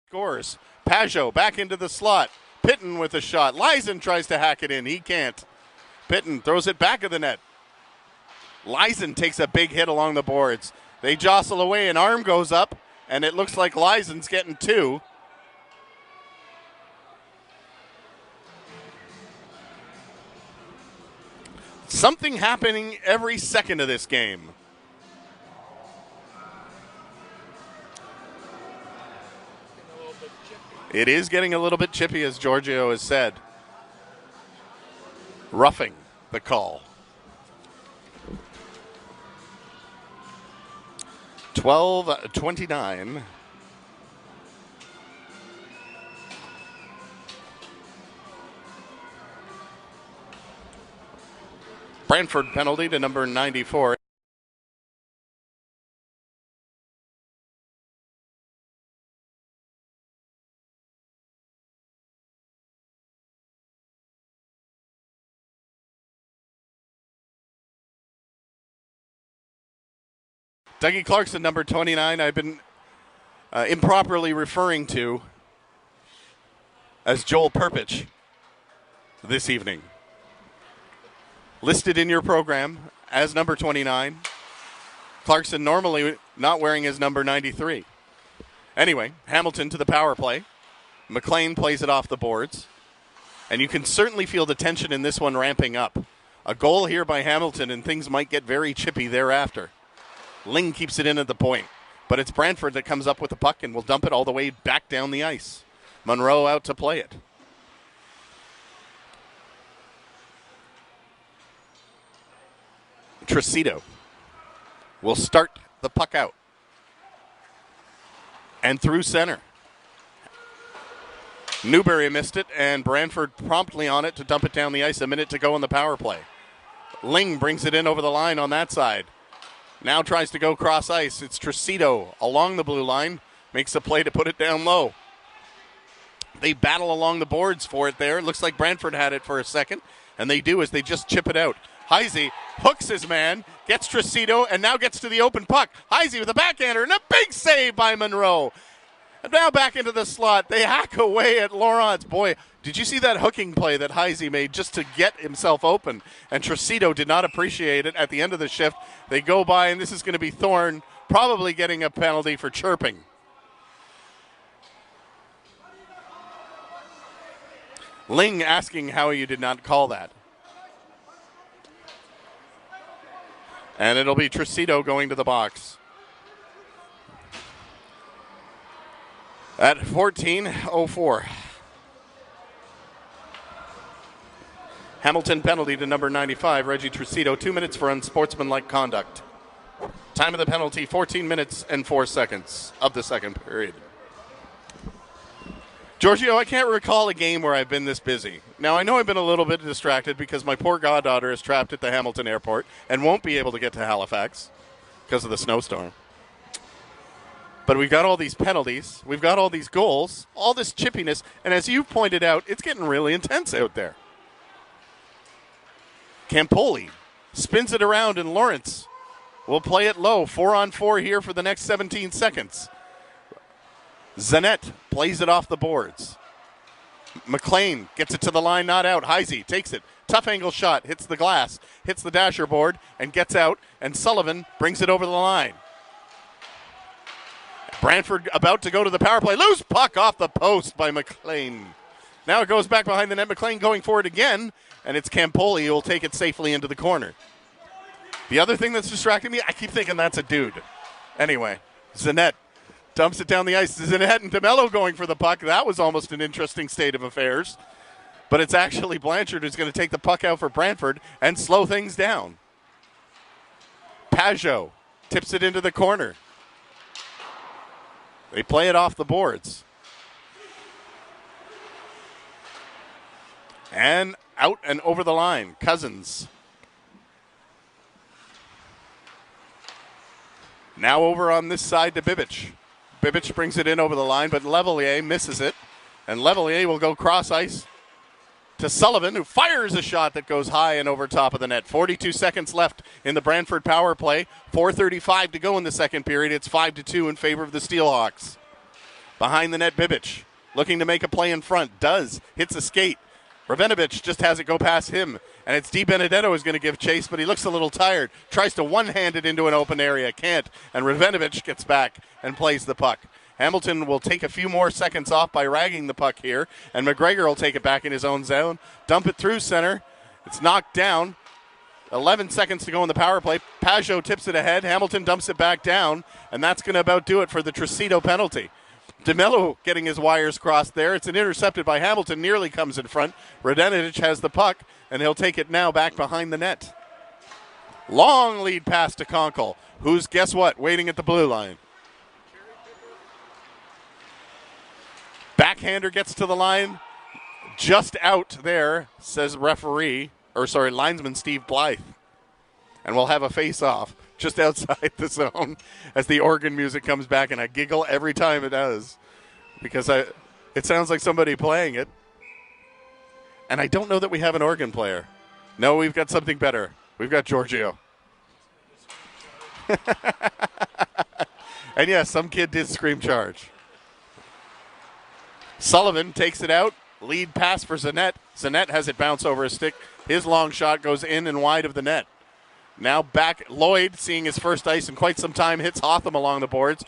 Scores. Pajot back into the slot. Pitton with a shot. Lizen tries to hack it in. He can't. Pitton throws it back of the net. Lizen takes a big hit along the boards. They jostle away. An arm goes up, and it looks like Lizen's getting 2. Something happening every second of this game. It is getting a little bit chippy, as Giorgio has said. Roughing the call. 12-29. Brantford penalty to number 94. Dougie Clarkson, number 29, I've been improperly referring to as Joel Perpich this evening. Listed in your program as number 29. Clarkson normally not wearing his number 93. Anyway, Hamilton to the power play. McLean plays it off the boards. And you can certainly feel the tension in this one ramping up. A goal here by Hamilton, and things might get very chippy thereafter. Ling keeps it in at the point, but it's Brantford that comes up with the puck and will dump it all the way back down the ice. Monroe out to play it. Tricito will start the puck out. And through center. Newberry missed it, and Brantford promptly on it to dump it down the ice. A minute to go in the power play. Ling brings it in over the line on that side. Now tries to go cross ice. It's Tricito along the blue line. Makes a play to put it down low. They battle along the boards for it there. It looks like Brantford had it for a second. And they do as they just chip it out. Heisey hooks his man, gets Tricito, and now gets to the open puck. Heisey with a backhander and a big save by Monroe. And now back into the slot. They hack away at Laurent's. Boy, did you see that hooking play that Heisey made just to get himself open? And Tricito did not appreciate it at the end of the shift. They go by, and this is going to be Thorne probably getting a penalty for chirping. Ling asking how you did not call that. And it'll be Tricito going to the box. At 14:04. Hamilton penalty to number 95, Reggie Tricito. 2 minutes for unsportsmanlike conduct. Time of the penalty, 14 minutes and 4 seconds of the second period. Giorgio, I can't recall a game where I've been this busy. Now, I know I've been a little bit distracted because my poor goddaughter is trapped at the Hamilton airport and won't be able to get to Halifax because of the snowstorm. But we've got all these penalties. We've got all these goals, all this chippiness. And as you've pointed out, it's getting really intense out there. Campoli spins it around, and Lawrence will play it low. 4-on-4 here for the next 17 seconds. Zanet plays it off the boards. McLean gets it to the line, not out. Heisey takes it. Tough angle shot. Hits the glass. Hits the dasher board and gets out. And Sullivan brings it over the line. Brantford about to go to the power play. Loose puck off the post by McLean. Now it goes back behind the net. McLean going for it again. And it's Campoli who will take it safely into the corner. The other thing that's distracting me, I keep thinking that's a dude. Anyway, Zanet dumps it down the ice. Zanet and DeMello going for the puck. That was almost an interesting state of affairs. But it's actually Blanchard who's going to take the puck out for Brantford and slow things down. Pajot tips it into the corner. They play it off the boards. And out and over the line. Cousins. Now over on this side to Bibic. Bibic brings it in over the line, but Levelier misses it. And Levelier will go cross ice to Sullivan, who fires a shot that goes high and over top of the net. 42 seconds left in the Brantford power play. 4:35 to go in the second period. It's 5-2 in favor of the Steelhawks. Behind the net, Bibic looking to make a play in front. Does. Hits a skate. Ravenovic just has it go past him. And it's Di Benedetto who's going to give chase, but he looks a little tired. Tries to one-hand it into an open area. Can't. And Ravenovic gets back and plays the puck. Hamilton will take a few more seconds off by ragging the puck here. And McGregor will take it back in his own zone. Dump it through center. It's knocked down. 11 seconds to go in the power play. Pajot tips it ahead. Hamilton dumps it back down. And that's going to about do it for the Tricito penalty. DeMello getting his wires crossed there. It's an intercepted by Hamilton. Nearly comes in front. Radenovic has the puck, and he'll take it now back behind the net. Long lead pass to Conkle, who's, guess what, waiting at the blue line. Backhander gets to the line. Just out there, says linesman Steve Blythe. And we'll have a face-off just outside the zone as the organ music comes back, and I giggle every time it does because it sounds like somebody playing it. And I don't know that we have an organ player. No, we've got something better. We've got Giorgio. And yes, some kid did scream charge. Sullivan takes it out. Lead pass for Zanet. Zanet has it bounce over his stick. His long shot goes in and wide of the net. Now back, Lloyd, seeing his first ice in quite some time, hits Hotham along the boards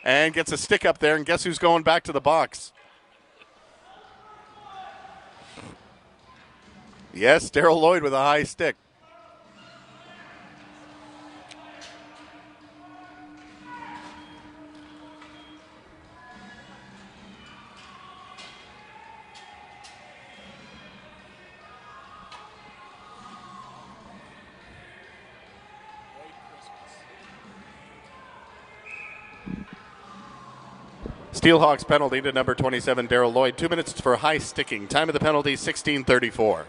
and gets a stick up there, and guess who's going back to the box? Yes, Darryl Lloyd with a high stick. Steelhawks penalty to number 27, Darryl Lloyd. 2 minutes for high sticking. Time of the penalty, 16:34.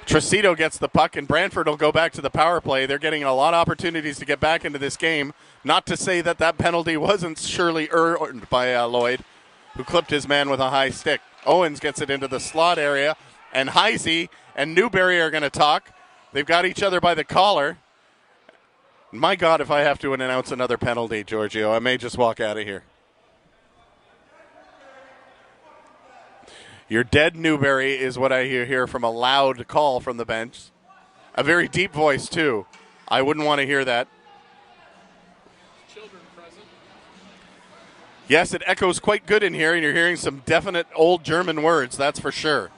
Tricito gets the puck, and Brantford will go back to the power play. They're getting a lot of opportunities to get back into this game. Not to say that penalty wasn't surely earned by Lloyd, who clipped his man with a high stick. Owens gets it into the slot area, and Heisey and Newberry are going to talk. They've got each other by the collar. My God, if I have to announce another penalty, Giorgio, I may just walk out of here. You're dead, Newberry, is what I hear here from a loud call from the bench. A very deep voice, too. I wouldn't want to hear that. Children present. Yes, it echoes quite good in here, and you're hearing some definite old German words, that's for sure.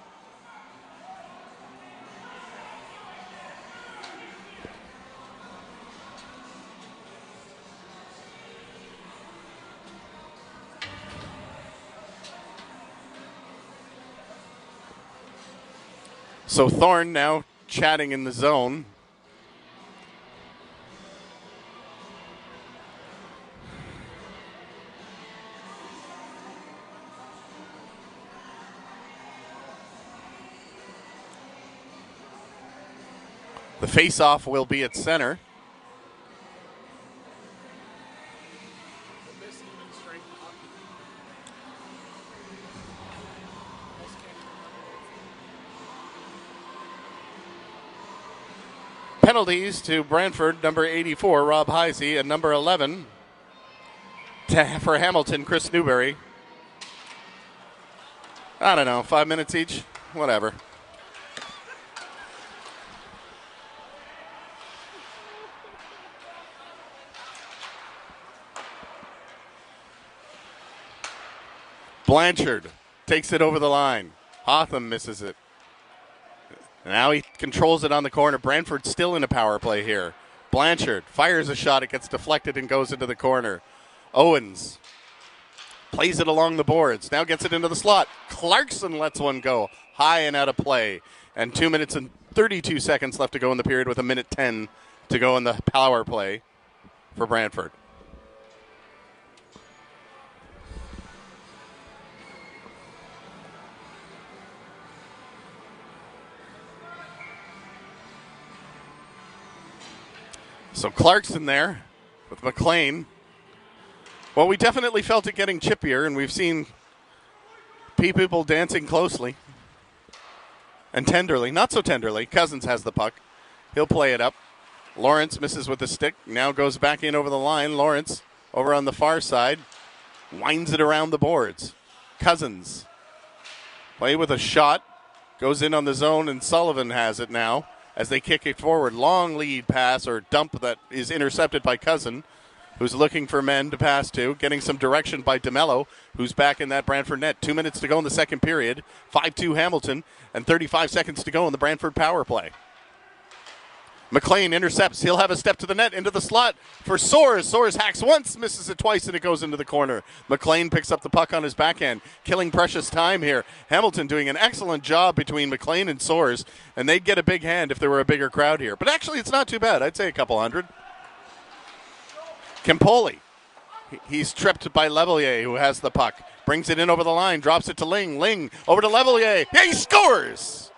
So Thorne now chatting in the zone. The face-off will be at center. Penalties to Brantford, number 84, Rob Heisey, and number 11 for Hamilton, Chris Newberry. I don't know, 5 minutes each? Whatever. Blanchard takes it over the line. Hotham misses it. Now he controls it on the corner. Brantford still in a power play here. Blanchard fires a shot. It gets deflected and goes into the corner. Owens plays it along the boards. Now gets it into the slot. Clarkson lets one go high and out of play. And 2 minutes and 32 seconds left to go in the period with 1:10 to go in the power play for Brantford. So Clarkson there with McLean. Well, we definitely felt it getting chippier, and we've seen people dancing closely and tenderly. Not so tenderly. Cousins has the puck. He'll play it up. Lawrence misses with the stick. Now goes back in over the line. Lawrence over on the far side. Winds it around the boards. Cousins play with a shot. Goes in on the zone, and Sullivan has it now as they kick it forward. Long lead pass or dump that is intercepted by Cousin, who's looking for men to pass to. Getting some direction by DeMello, who's back in that Brantford net. 2 minutes to go in the second period. 5-2 Hamilton, and 35 seconds to go in the Brantford power play. McLean intercepts. He'll have a step to the net, into the slot for Soares. Soares hacks once, misses it twice, and it goes into the corner. McLean picks up the puck on his backhand, killing precious time here. Hamilton doing an excellent job between McLean and Soares, and they'd get a big hand if there were a bigger crowd here. But actually, it's not too bad. I'd say a couple hundred. Campoli. He's tripped by Levelier, who has the puck. Brings it in over the line, drops it to Ling. Ling over to Levelier. He scores!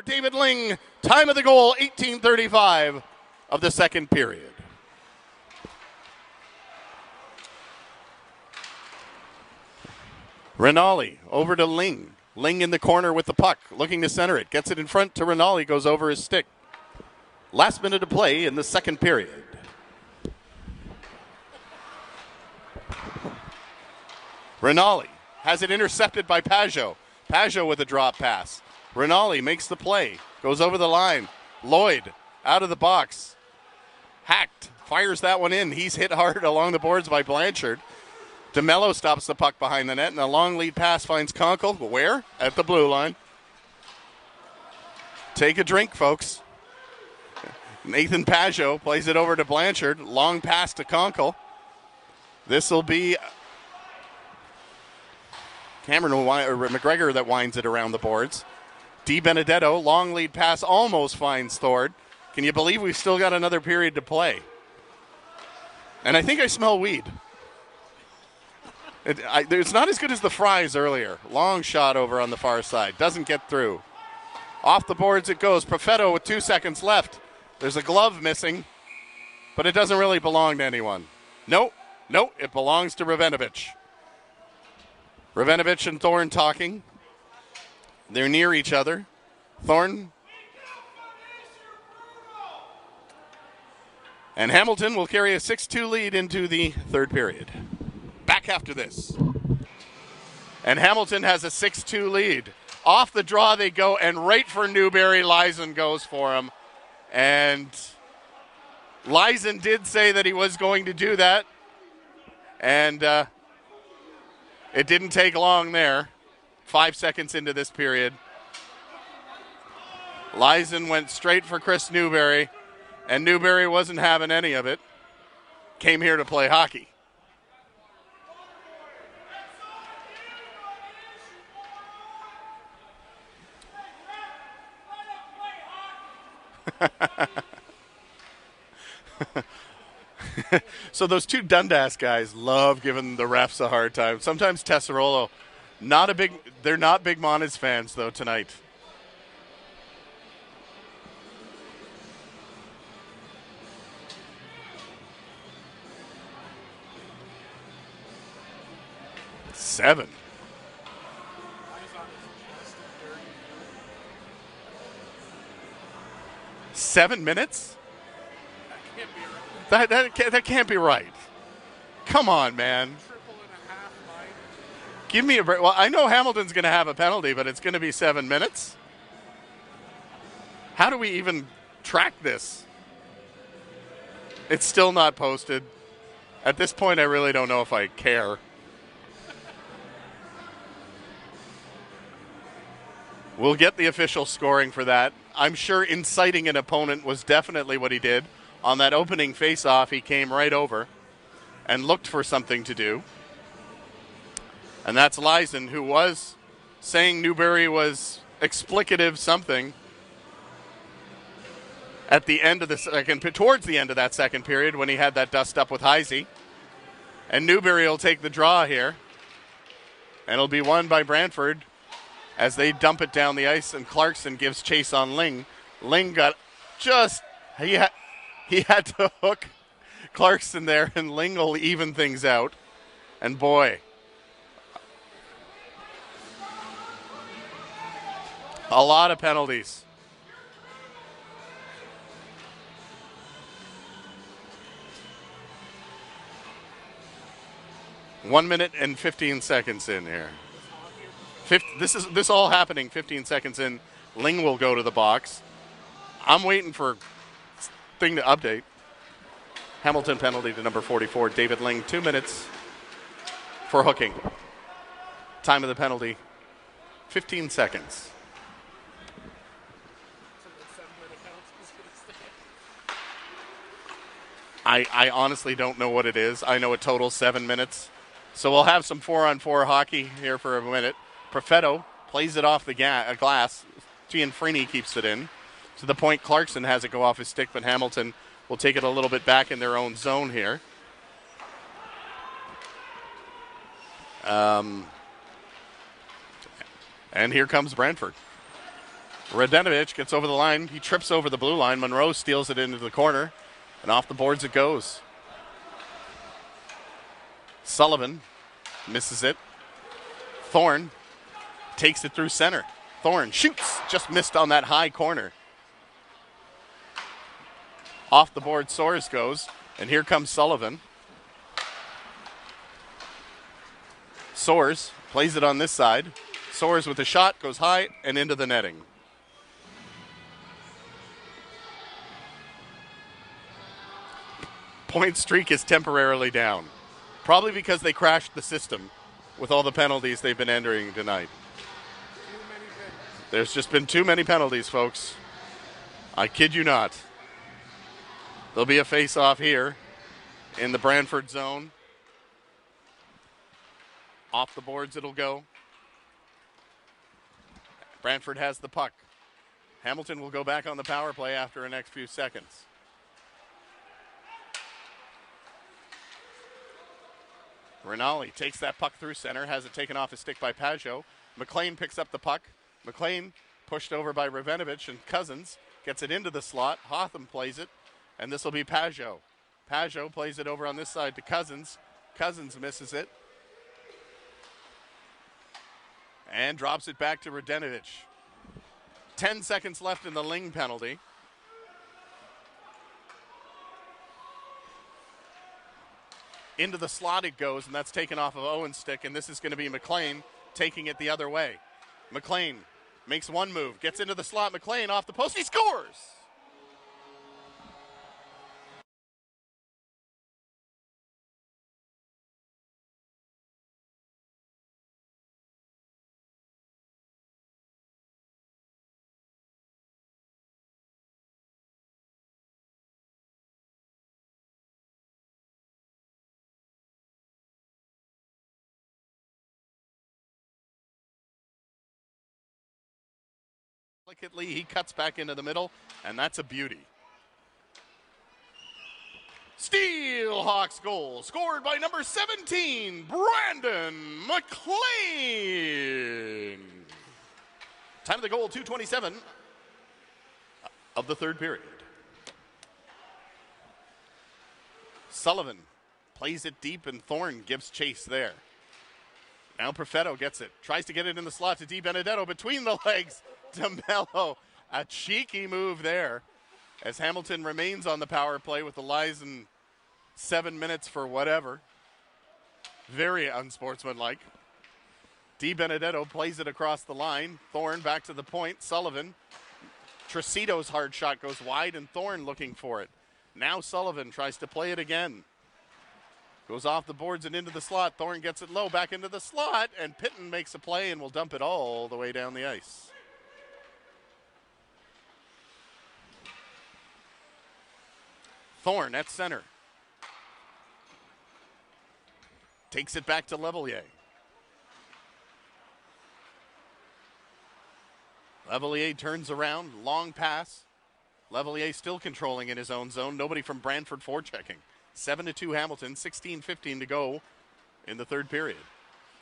David Ling, time of the goal, 18:35 of the second period. Rinaldi over to Ling. Ling in the corner with the puck, looking to center it. Gets it in front to Rinaldi, goes over his stick. Last minute of play in the second period. Rinaldi has it intercepted by Pajot. Pajot with a drop pass. Rinaldi makes the play, goes over the line. Lloyd out of the box. Hacked, fires that one in. He's hit hard along the boards by Blanchard. DeMello stops the puck behind the net, and a long lead pass finds Conkle. Where? At the blue line. Take a drink, folks. Nathan Pajot plays it over to Blanchard. Long pass to Conkle. This will be Cameron or McGregor that winds it around the boards. Di Benedetto, long lead pass, almost finds Thord. Can you believe we've still got another period to play? And I think I smell weed. It's not as good as the Fries earlier. Long shot over on the far side. Doesn't get through. Off the boards it goes. Profetto with 2 seconds left. There's a glove missing, but it doesn't really belong to anyone. Nope, it belongs to Ravenovich. Ravenovich and Thorne talking. They're near each other. Thorne. And Hamilton will carry a 6-2 lead into the third period. Back after this. And Hamilton has a 6-2 lead. Off the draw they go, and right for Newberry, Lizen goes for him. And Lizen did say that he was going to do that. And it didn't take long there. 5 seconds into this period. Lyson went straight for Chris Newberry, and Newberry wasn't having any of it. Came here to play hockey. So those two Dundas guys love giving the refs a hard time. Sometimes Tesserolo, they're not big Monas fans though tonight. Seven. 7 minutes? That can't be right. Come on, man. Give me a break. Well, I know Hamilton's going to have a penalty, but it's going to be 7 minutes? How do we even track this? It's still not posted. At this point, I really don't know if I care. We'll get the official scoring for that. I'm sure inciting an opponent was definitely what he did. On that opening face-off, he came right over and looked for something to do. And that's Lyson, who was saying Newberry was explicative something at the end of the second, towards the end of that second period when he had that dust up with Heisey. And Newberry will take the draw here. And it'll be won by Brantford as they dump it down the ice, and Clarkson gives chase on Ling. Ling got he had to hook Clarkson there, and Ling will even things out. And boy, a lot of penalties. One minute and 15 seconds in here. This all happening 15 seconds in. Ling will go to the box. I'm waiting for thing to update. Hamilton penalty to number 44, David Ling. 2 minutes for hooking. Time of the penalty, 15 seconds. I honestly don't know what it is. I know it totals 7 minutes. So we'll have some 4-on-4 hockey here for a minute. Perfetto plays it off the glass. Gianfrini keeps it in. To the point Clarkson has it go off his stick, but Hamilton will take it a little bit back in their own zone here. And here comes Brantford. Radenovich gets over the line. He trips over the blue line. Monroe steals it into the corner, and off the boards it goes. Sullivan misses it. Thorne takes it through center. Thorne shoots, just missed on that high corner. Off the board, Soares goes, and here comes Sullivan. Soares plays it on this side. Soares with a shot, goes high and into the netting. Point streak is temporarily down. Probably because they crashed the system with all the penalties they've been entering tonight. There's just been too many penalties, folks. I kid you not. There'll be a face-off here in the Brantford zone. Off the boards it'll go. Brantford has the puck. Hamilton will go back on the power play after the next few seconds. Rinaldi takes that puck through center, has it taken off his stick by Pajot. McLean picks up the puck. McLean pushed over by Ravenovich, and Cousins gets it into the slot. Hotham plays it, and this will be Pajot. Pajot plays it over on this side to Cousins. Cousins misses it and drops it back to Radenovich. 10 seconds left in the Ling penalty. Into the slot it goes, and that's taken off of Owen's stick, and this is going to be McLean taking it the other way. McLean makes one move, gets into the slot. McLean off the post, he scores! Delicately, he cuts back into the middle, and that's a beauty. Steelhawks goal scored by number 17, Brandon McLean. Time of the goal, 2:27 of the third period. Sullivan plays it deep, and Thorne gives chase there. Now Perfetto gets it, tries to get it in the slot to Di Benedetto between the legs to Mello. A cheeky move there as Hamilton remains on the power play with the Lizen 7 minutes for whatever. Very unsportsmanlike. Di Benedetto plays it across the line. Thorne back to the point. Sullivan. Tricito's hard shot goes wide, and Thorne looking for it. Now Sullivan tries to play it again. Goes off the boards and into the slot. Thorne gets it low, back into the slot, and Pitton makes a play and will dump it all the way down the ice. Thorne at center. Takes it back to Levelier. Levelier turns around, long pass. Levelier still controlling in his own zone. Nobody from Brantford forechecking. 7-2 Hamilton, 16:15 to go in the third period.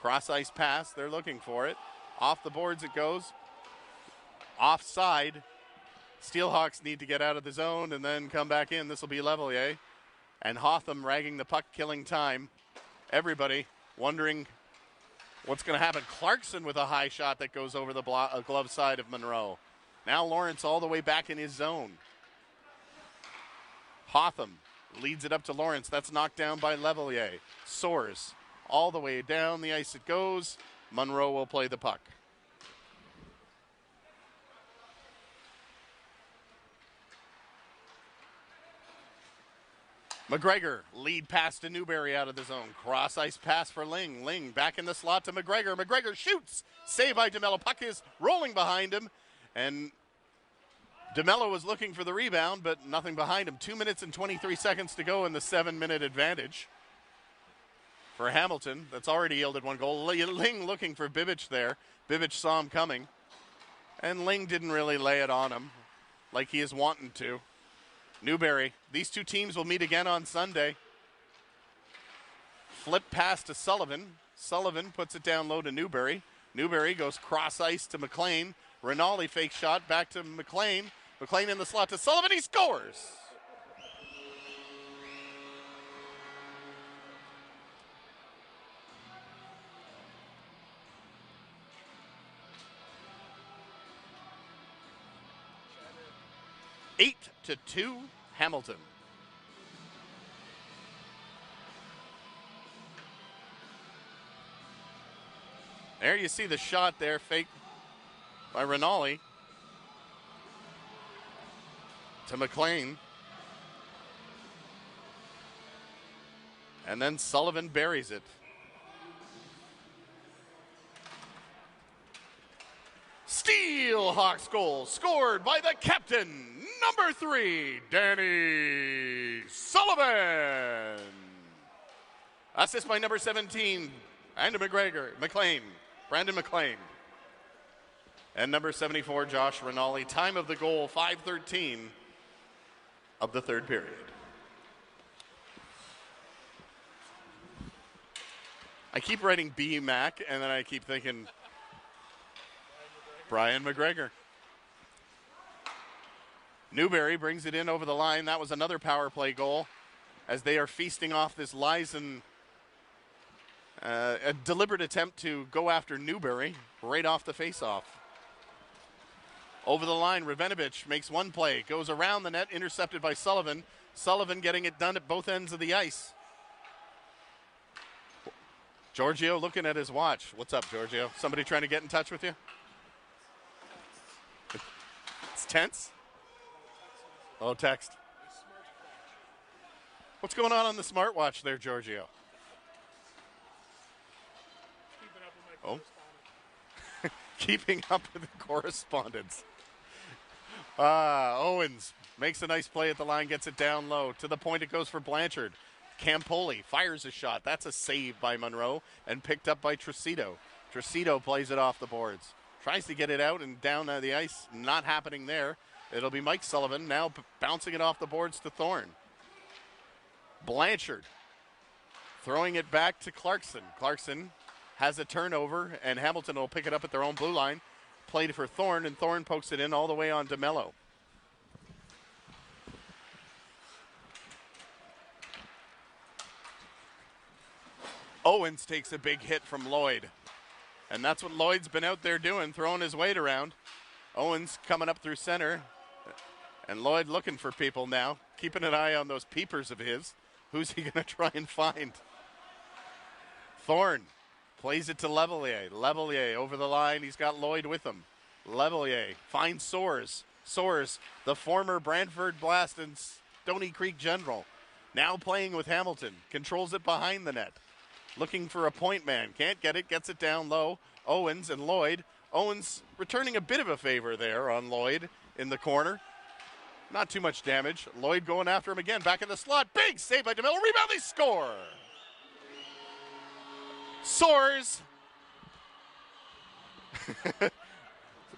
Cross ice pass, they're looking for it. Off the boards it goes. Offside. Steelhawks need to get out of the zone and then come back in. This will be Levelier. And Hotham ragging the puck, killing time. Everybody wondering what's going to happen. Clarkson with a high shot that goes over the glove side of Monroe. Now Lawrence all the way back in his zone. Hotham leads it up to Lawrence. That's knocked down by Levelier. Soars all the way down the ice it goes. Monroe will play the puck. McGregor, lead pass to Newberry out of the zone. Cross ice pass for Ling. Ling back in the slot to McGregor. McGregor shoots. Save by DeMello. Puck is rolling behind him. And DeMello was looking for the rebound, but nothing behind him. 2 minutes and 23 seconds to go in the 7-minute advantage for Hamilton. That's already yielded one goal. Ling looking for Bibic there. Bibic saw him coming. And Ling didn't really lay it on him like he is wanting to. Newberry. These two teams will meet again on Sunday. Flip pass to Sullivan. Sullivan puts it down low to Newberry. Newberry goes cross ice to McLean. Rinaldi fake shot back to McLean. McLean in the slot to Sullivan. He scores! Eight to 2, Hamilton. There you see the shot there, fake by Rinaldi to McLean. And then Sullivan buries it. Steelhawks goal scored by the captain, number 3, Danny Sullivan. Assist by number 17, Brandon McLean. And number 74, Josh Rinaldi. Time of the goal, 5:13 of the third period. I keep writing B Mac, and then I keep thinking Brian McGregor. Newberry brings it in over the line. That was another power play goal as they are feasting off this Lizen. A deliberate attempt to go after Newberry right off the faceoff. Over the line, Ravenovich makes one play, goes around the net, intercepted by Sullivan. Sullivan getting it done at both ends of the ice. Giorgio looking at his watch. What's up, Giorgio? Somebody trying to get in touch with you? It's tense? Oh, text. What's going on the smartwatch there, Giorgio? Keeping up with the correspondence. Owens makes a nice play at the line, gets it down low. To the point it goes for Blanchard. Campoli fires a shot. That's a save by Monroe and picked up by Tricito. Tricito plays it off the boards. Tries to get it out and down the ice. Not happening there. It'll be Mike Sullivan now bouncing it off the boards to Thorne. Blanchard throwing it back to Clarkson. Clarkson has a turnover, and Hamilton will pick it up at their own blue line. Played for Thorne, and Thorne pokes it in all the way on DeMello. Owens takes a big hit from Lloyd. And that's what Lloyd's been out there doing, throwing his weight around. Owens coming up through center. And Lloyd looking for people now, keeping an eye on those peepers of his. Who's he going to try and find? Thorne plays it to Levelier. Levelier over the line. He's got Lloyd with him. Levelier finds Soares. Soares, the former Brantford Blast and Stony Creek General, now playing with Hamilton. Controls it behind the net. Looking for a point man. Can't get it. Gets it down low. Owens and Lloyd. Owens returning a bit of a favor there on Lloyd in the corner. Not too much damage. Lloyd going after him again. Back in the slot. Big save by DeMello. Rebound. They score. Soares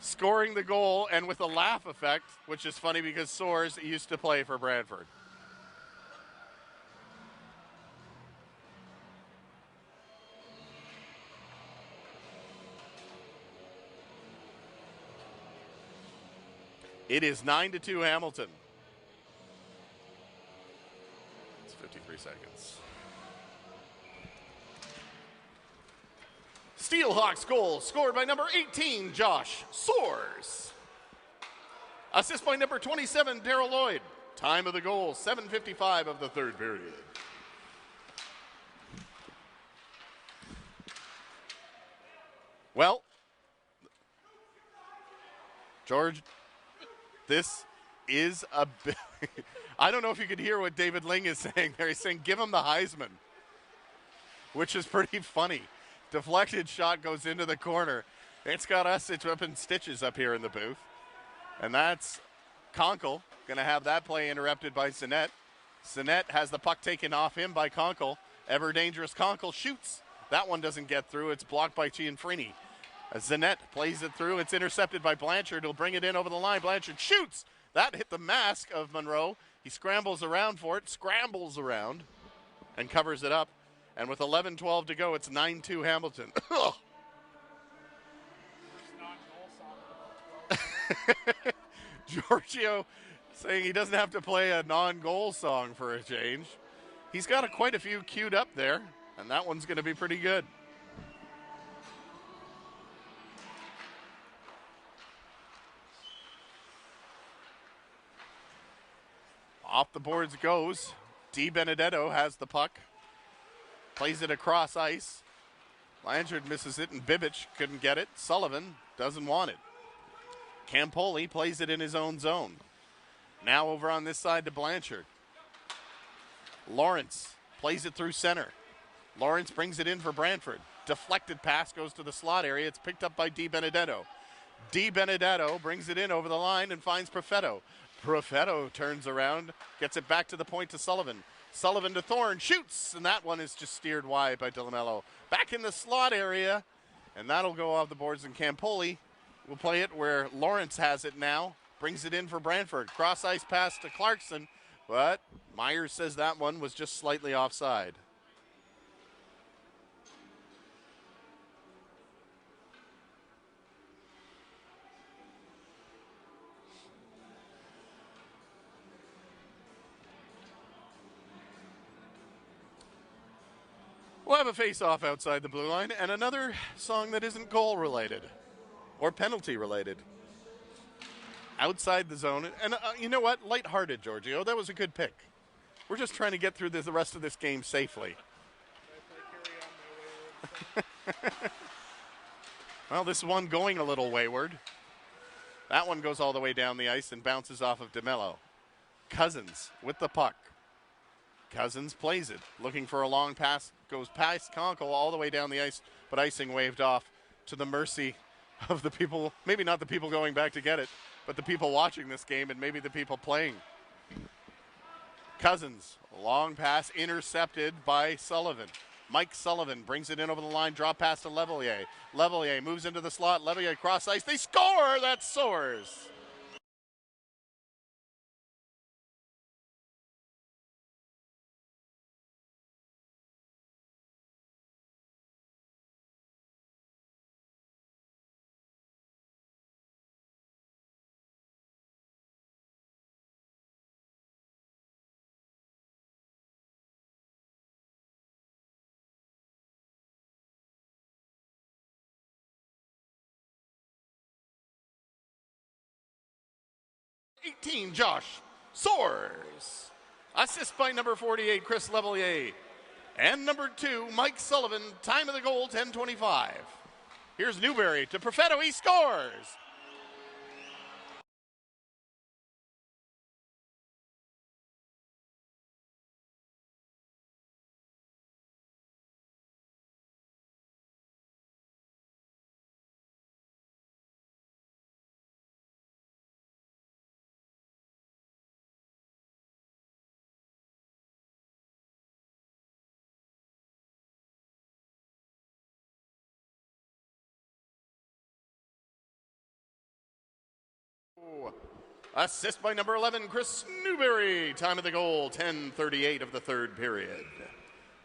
scoring the goal and with a laugh effect, which is funny because Soares used to play for Brantford. It is 9-2 Hamilton. It's 53 seconds. Steelhawks goal scored by number 18, Josh Soares. Assist by number 27, Darryl Lloyd. Time of the goal, 7:55 of the third period. Well, George, this is a bit. I don't know if you could hear what David Ling is saying there. He's saying, give him the Heisman, which is pretty funny. Deflected shot goes into the corner. It's got us up in stitches up here in the booth. And that's Conkle going to have that play interrupted by Sinet. Sinet has the puck taken off him by Conkle. Ever dangerous Conkle shoots. That one doesn't get through. It's blocked by Gianfrini. Zinet plays it through. It's intercepted by Blanchard. He'll bring it in over the line. Blanchard shoots. That hit the mask of Monroe. He scrambles around for it, and covers it up. And with 11:12 to go, it's 9-2 Hamilton. Giorgio saying he doesn't have to play a non-goal song for a change. He's got quite a few queued up there, and that one's going to be pretty good. Off the boards goes. Di Benedetto has the puck. Plays it across ice. Blanchard misses it, and Bibic couldn't get it. Sullivan doesn't want it. Campoli plays it in his own zone. Now over on this side to Blanchard. Lawrence plays it through center. Lawrence brings it in for Brantford. Deflected pass goes to the slot area. It's picked up by Di Benedetto. Di Benedetto brings it in over the line and finds Profetto. Profetto turns around, gets it back to the point to Sullivan. Sullivan to Thorne, shoots, and that one is just steered wide by DeLamello. Back in the slot area, and that'll go off the boards, and Campoli will play it where Lawrence has it now. Brings it in for Brantford. Cross-ice pass to Clarkson, but Myers says that one was just slightly offside. We'll have a face-off outside the blue line and another song that isn't goal-related or penalty-related. Outside the zone. And you know what? Lighthearted, Giorgio. That was a good pick. We're just trying to get through the rest of this game safely. Well, this one going a little wayward. That one goes all the way down the ice and bounces off of DeMello. Cousins with the puck. Cousins plays it, looking for a long pass, goes past Conkle all the way down the ice, but icing waved off to the mercy of the people, maybe not the people going back to get it, but the people watching this game and maybe the people playing. Cousins, long pass intercepted by Sullivan. Mike Sullivan brings it in over the line, drop pass to Levelier. Levelier moves into the slot. Levelier cross ice. They score! That's Soares. Josh Soares. Assist by number 48, Chris Levelier. And number 2, Mike Sullivan. Time of the goal, 10:25. Here's Newberry to Perfetto. He scores. Assist by number 11, Chris Newberry. Time of the goal, 10:38 of the third period.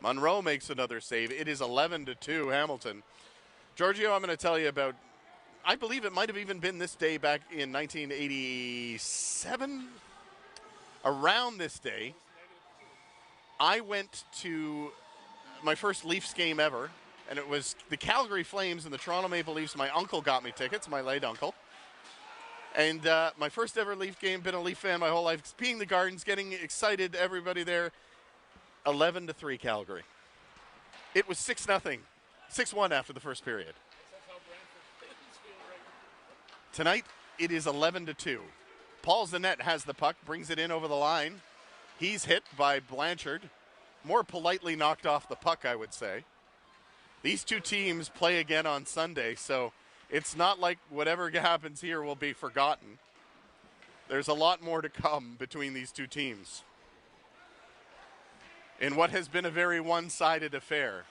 Monroe makes another save. It is 11-2 Hamilton. Giorgio, I'm going to tell you about, I believe it might have even been this day back in 1987. Around this day, I went to my first Leafs game ever, and it was the Calgary Flames and the Toronto Maple Leafs. My uncle got me tickets, my late uncle. And my first ever Leaf game, been a Leaf fan my whole life. Peeing the Gardens, getting excited, everybody there. 11-3 Calgary. It was 6-0, 6-1 after the first period. Tonight, it is 11-2. Paul Zanet has the puck, brings it in over the line. He's hit by Blanchard. More politely knocked off the puck, I would say. These two teams play again on Sunday, so it's not like whatever happens here will be forgotten. There's a lot more to come between these two teams in what has been a very one-sided affair.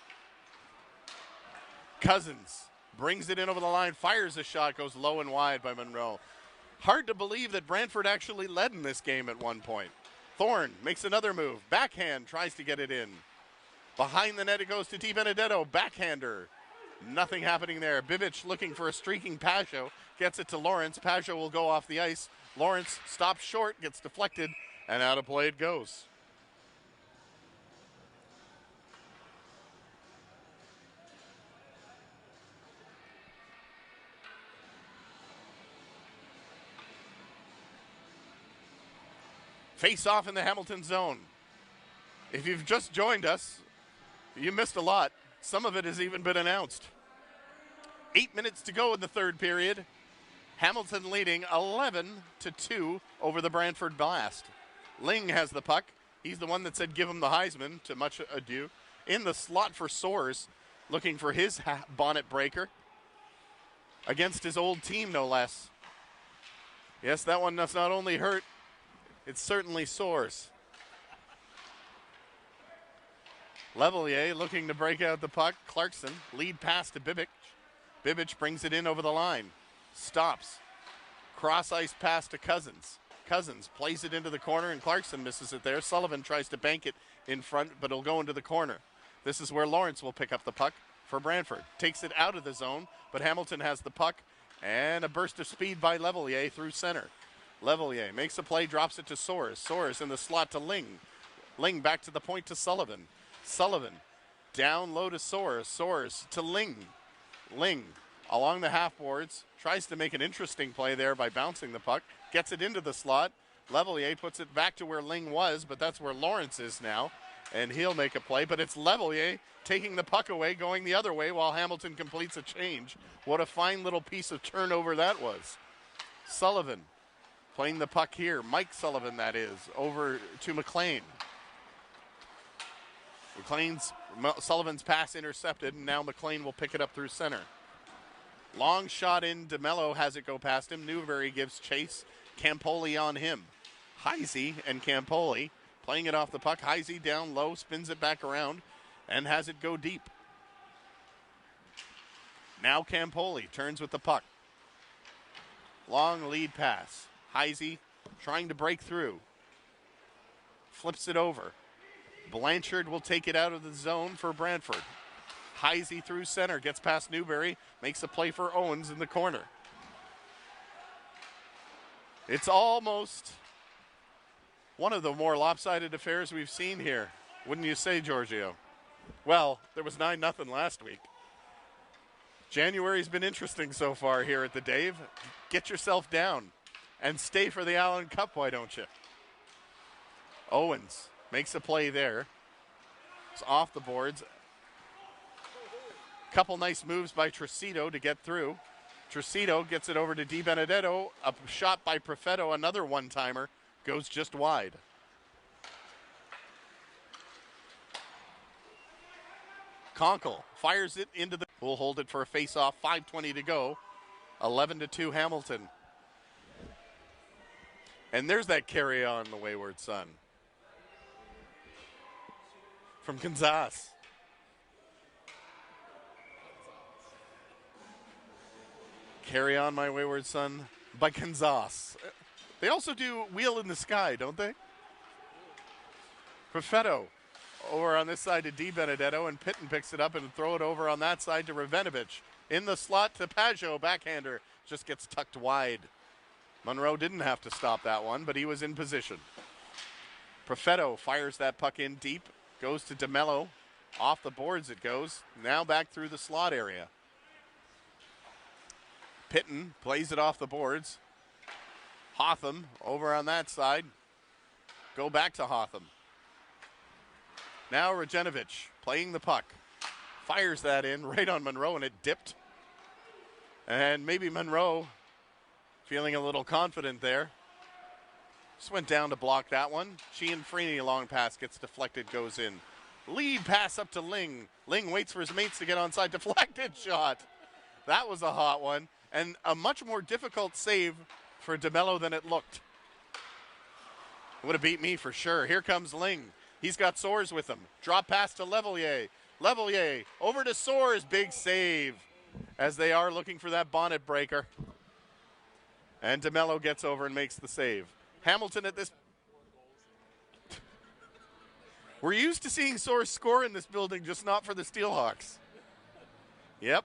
Cousins brings it in over the line, fires a shot, goes low and wide by Monroe. Hard to believe that Brantford actually led in this game at one point. Thorne makes another move. Backhand, tries to get it in. Behind the net it goes to Di Benedetto. Backhander. Nothing happening there. Bibic looking for a streaking Pajot. Gets it to Lawrence. Pajot will go off the ice. Lawrence stops short, gets deflected, and out of play it goes. Face off in the Hamilton zone. If you've just joined us, you missed a lot. Some of it has even been announced. 8 minutes to go in the third period. Hamilton leading 11-2 over the Brantford Blast. Ling has the puck. He's the one that said give him the Heisman, to much ado. In the slot for Soares, looking for his bonnet breaker. Against his old team, no less. Yes, that one does not only hurt, it certainly soars. Levelier looking to break out the puck. Clarkson, lead pass to Bibic. Bibic brings it in over the line. Stops. Cross ice pass to Cousins. Cousins plays it into the corner and Clarkson misses it there. Sullivan tries to bank it in front, but it'll go into the corner. This is where Lawrence will pick up the puck for Brantford. Takes it out of the zone, but Hamilton has the puck and a burst of speed by Levelier through center. Levelier makes a play, drops it to Soares. Soares in the slot to Ling. Ling back to the point to Sullivan. Sullivan down low to Soares. Soares to Ling. Ling along the half boards. Tries to make an interesting play there by bouncing the puck. Gets it into the slot. Levelier puts it back to where Ling was, but that's where Lawrence is now. And he'll make a play, but it's Levelier taking the puck away, going the other way while Hamilton completes a change. What a fine little piece of turnover that was. Sullivan playing the puck here. Mike Sullivan, that is, over to McLean. Sullivan's pass intercepted, and now McLean will pick it up through center. Long shot in. DeMello has it go past him. Newberry gives chase. Campoli on him. Heisey and Campoli playing it off the puck. Heisey down low, spins it back around, and has it go deep. Now Campoli turns with the puck. Long lead pass. Heisey trying to break through. Flips it over. Blanchard will take it out of the zone for Brantford. Heisey through center, gets past Newberry, makes a play for Owens in the corner. It's almost one of the more lopsided affairs we've seen here, wouldn't you say, Giorgio? Well, there was 9-0 last week. January's been interesting so far here at the Dave. Get yourself down and stay for the Allen Cup, why don't you? Owens makes a play there. It's off the boards. Couple nice moves by Tricito to get through. Tricito gets it over to Di Benedetto. A shot by Perfetto, another one-timer, goes just wide. Conkle fires it into the... We'll hold it for a face-off. 5:20 to go. 11-2 Hamilton. And there's that carry on the wayward son. From Kansas. Carry on, my wayward son, by Kansas. They also do Wheel in the Sky, don't they? Perfetto over on this side to Di Benedetto, and Pitton picks it up and throw it over on that side to Ravenovich. In the slot to Pajot, backhander, just gets tucked wide. Monroe didn't have to stop that one, but he was in position. Perfetto fires that puck in deep, goes to DeMello. Off the boards it goes, now back through the slot area. Pitton plays it off the boards. Hotham over on that side. Go back to Hotham. Now Rajenovich playing the puck. Fires that in right on Monroe, and it dipped. And maybe Monroe feeling a little confident there. Just went down to block that one. Cianfrini, long pass, gets deflected, goes in. Lead pass up to Ling. Ling waits for his mates to get onside. Deflected shot. That was a hot one. And a much more difficult save for DeMello than it looked. It would have beat me for sure. Here comes Ling. He's got Soares with him. Drop pass to Levelier. Levelier over to Soares. Big save as they are looking for that bonnet breaker. And DeMello gets over and makes the save. Hamilton at this... We're used to seeing Soares score in this building, just not for the Steelhawks. Yep.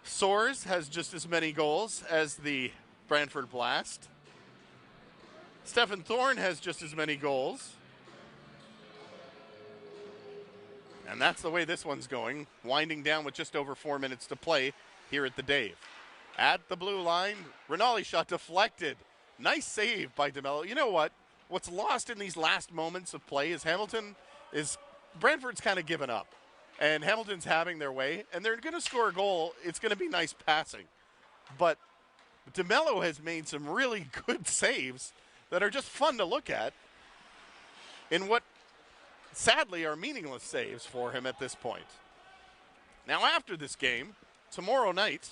Soares has just as many goals as the Brantford Blast. Stephen Thorne has just as many goals. And that's the way this one's going. Winding down with just over 4 minutes to play here at the Dave. At the blue line, Rinaldi shot deflected. Nice save by DeMello. You know what? What's lost in these last moments of play is Brantford's kind of given up. And Hamilton's having their way, and they're going to score a goal. It's going to be nice passing. But DeMello has made some really good saves that are just fun to look at in what sadly are meaningless saves for him at this point. Now after this game, tomorrow night,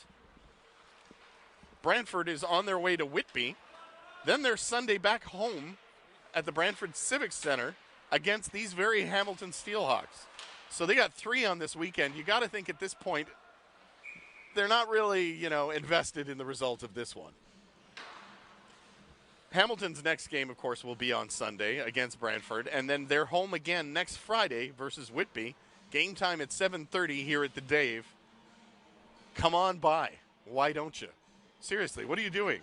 Brantford is on their way to Whitby. Then they're Sunday back home at the Brantford Civic Center against these very Hamilton Steelhawks. So they got 3 on this weekend. You got to think at this point they're not really, invested in the result of this one. Hamilton's next game, of course, will be on Sunday against Brantford, and then they're home again next Friday versus Whitby. Game time at 7:30 here at the Dave. Come on by. Why don't you? Seriously, what are you doing?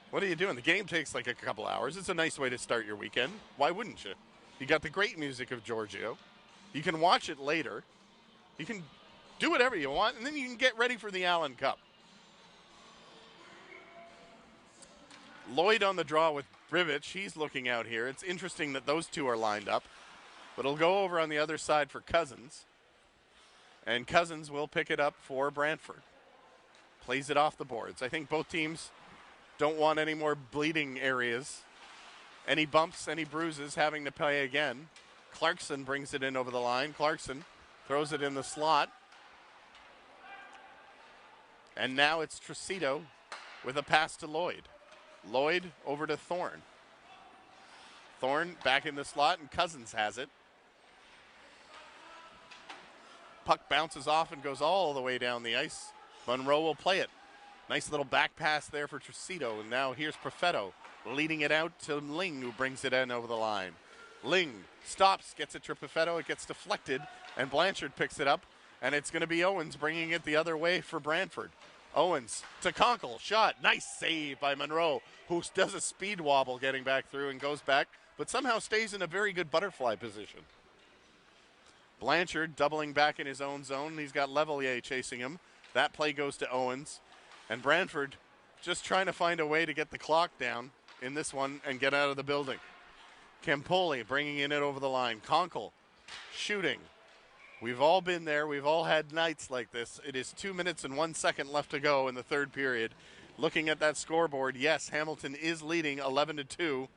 What are you doing? The game takes like a couple hours. It's a nice way to start your weekend. Why wouldn't you? You got the great music of Giorgio. You can watch it later. You can do whatever you want, and then you can get ready for the Allen Cup. Lloyd on the draw with Brivich. He's looking out here. It's interesting that those two are lined up. But it'll go over on the other side for Cousins. And Cousins will pick it up for Brantford. Plays it off the boards. I think both teams don't want any more bleeding areas. Any bumps, any bruises, having to play again. Clarkson brings it in over the line. Clarkson throws it in the slot. And now it's Tricito with a pass to Lloyd. Lloyd over to Thorne. Thorne back in the slot, and Cousins has it. Puck bounces off and goes all the way down the ice. Monroe will play it. Nice little back pass there for Tricito. And now here's Perfetto leading it out to Ling, who brings it in over the line. Ling stops, gets it to Perfetto. It gets deflected, and Blanchard picks it up. And it's going to be Owens bringing it the other way for Brantford. Owens to Conkle. Shot. Nice save by Monroe, who does a speed wobble getting back through and goes back, but somehow stays in a very good butterfly position. Blanchard doubling back in his own zone. He's got Levelier chasing him. That play goes to Owens. And Brantford just trying to find a way to get the clock down in this one and get out of the building. Campoli bringing it over the line. Conkle shooting. We've all been there. We've all had nights like this. It is 2 minutes and 1 second left to go in the third period. Looking at that scoreboard, yes, Hamilton is leading 11-2.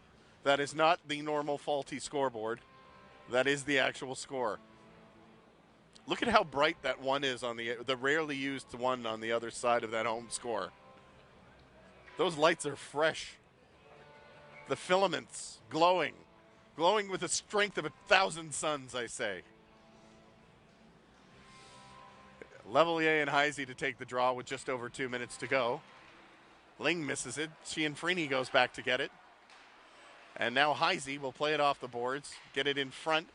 That is not the normal faulty scoreboard. That is the actual score. Look at how bright that one is on the rarely used one on the other side of that home score. Those lights are fresh. The filaments glowing with the strength of 1,000 suns, I say. Levelier and Heisey to take the draw with just over 2 minutes to go. Ling misses it. Cianfrini goes back to get it. And now Heisey will play it off the boards, get it in front.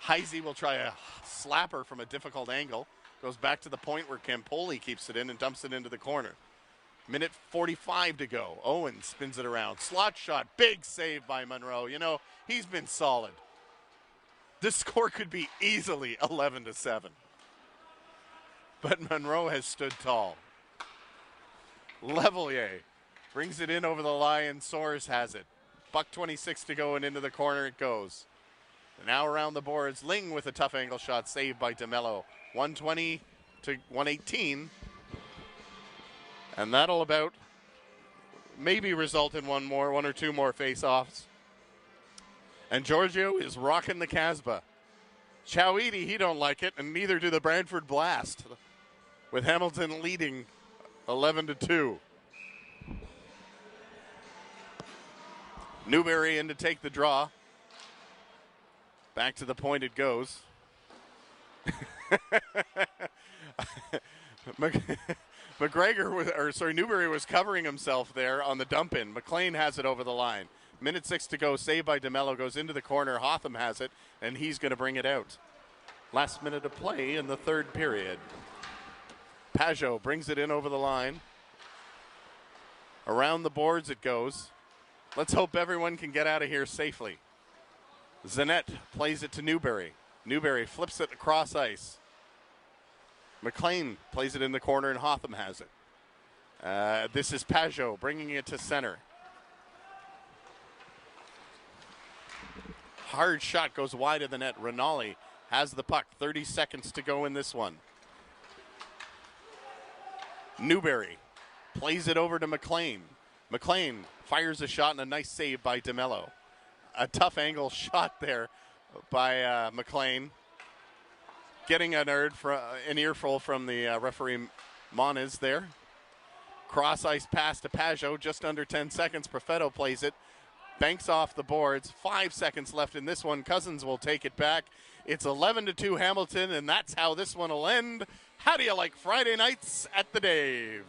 Heisey will try a slapper from a difficult angle. Goes back to the point where Campoli keeps it in and dumps it into the corner. Minute 45 to go. Owens spins it around. Slot shot. Big save by Monroe. You know, he's been solid. This score could be easily 11-7. But Monroe has stood tall. Levelier brings it in over the line. Soares has it. $1:26 to go and into the corner it goes. And now around the boards, Ling with a tough angle shot saved by DeMello. 120 to 118. And that'll about maybe result in one or two more face-offs. And Giorgio is rocking the Casbah. Chowidi, he don't like it, and neither do the Brantford Blast, with Hamilton leading 11-2. Newberry in to take the draw. Back to the point it goes. Newberry was covering himself there on the dump in. McLean has it over the line. Minute 6 to go. Saved by DeMello. Goes into the corner. Hotham has it, and he's going to bring it out. Last minute of play in the third period. Pajot brings it in over the line. Around the boards it goes. Let's hope everyone can get out of here safely. Zanette plays it to Newberry. Newberry flips it across ice. McLean plays it in the corner, and Hotham has it. This is Pajot bringing it to center. Hard shot goes wide of the net. Rinaldi has the puck. 30 seconds to go in this one. Newberry plays it over to McLean. McLean fires a shot and a nice save by DeMello. A tough angle shot there by McLean. Getting an earful from the referee Moniz there. Cross ice pass to Pajot, just under 10 seconds. Perfetto plays it. Banks off the boards. 5 seconds left in this one. Cousins will take it back. It's 11-2 Hamilton, and that's how this one will end. How do you like Friday nights at the Dave?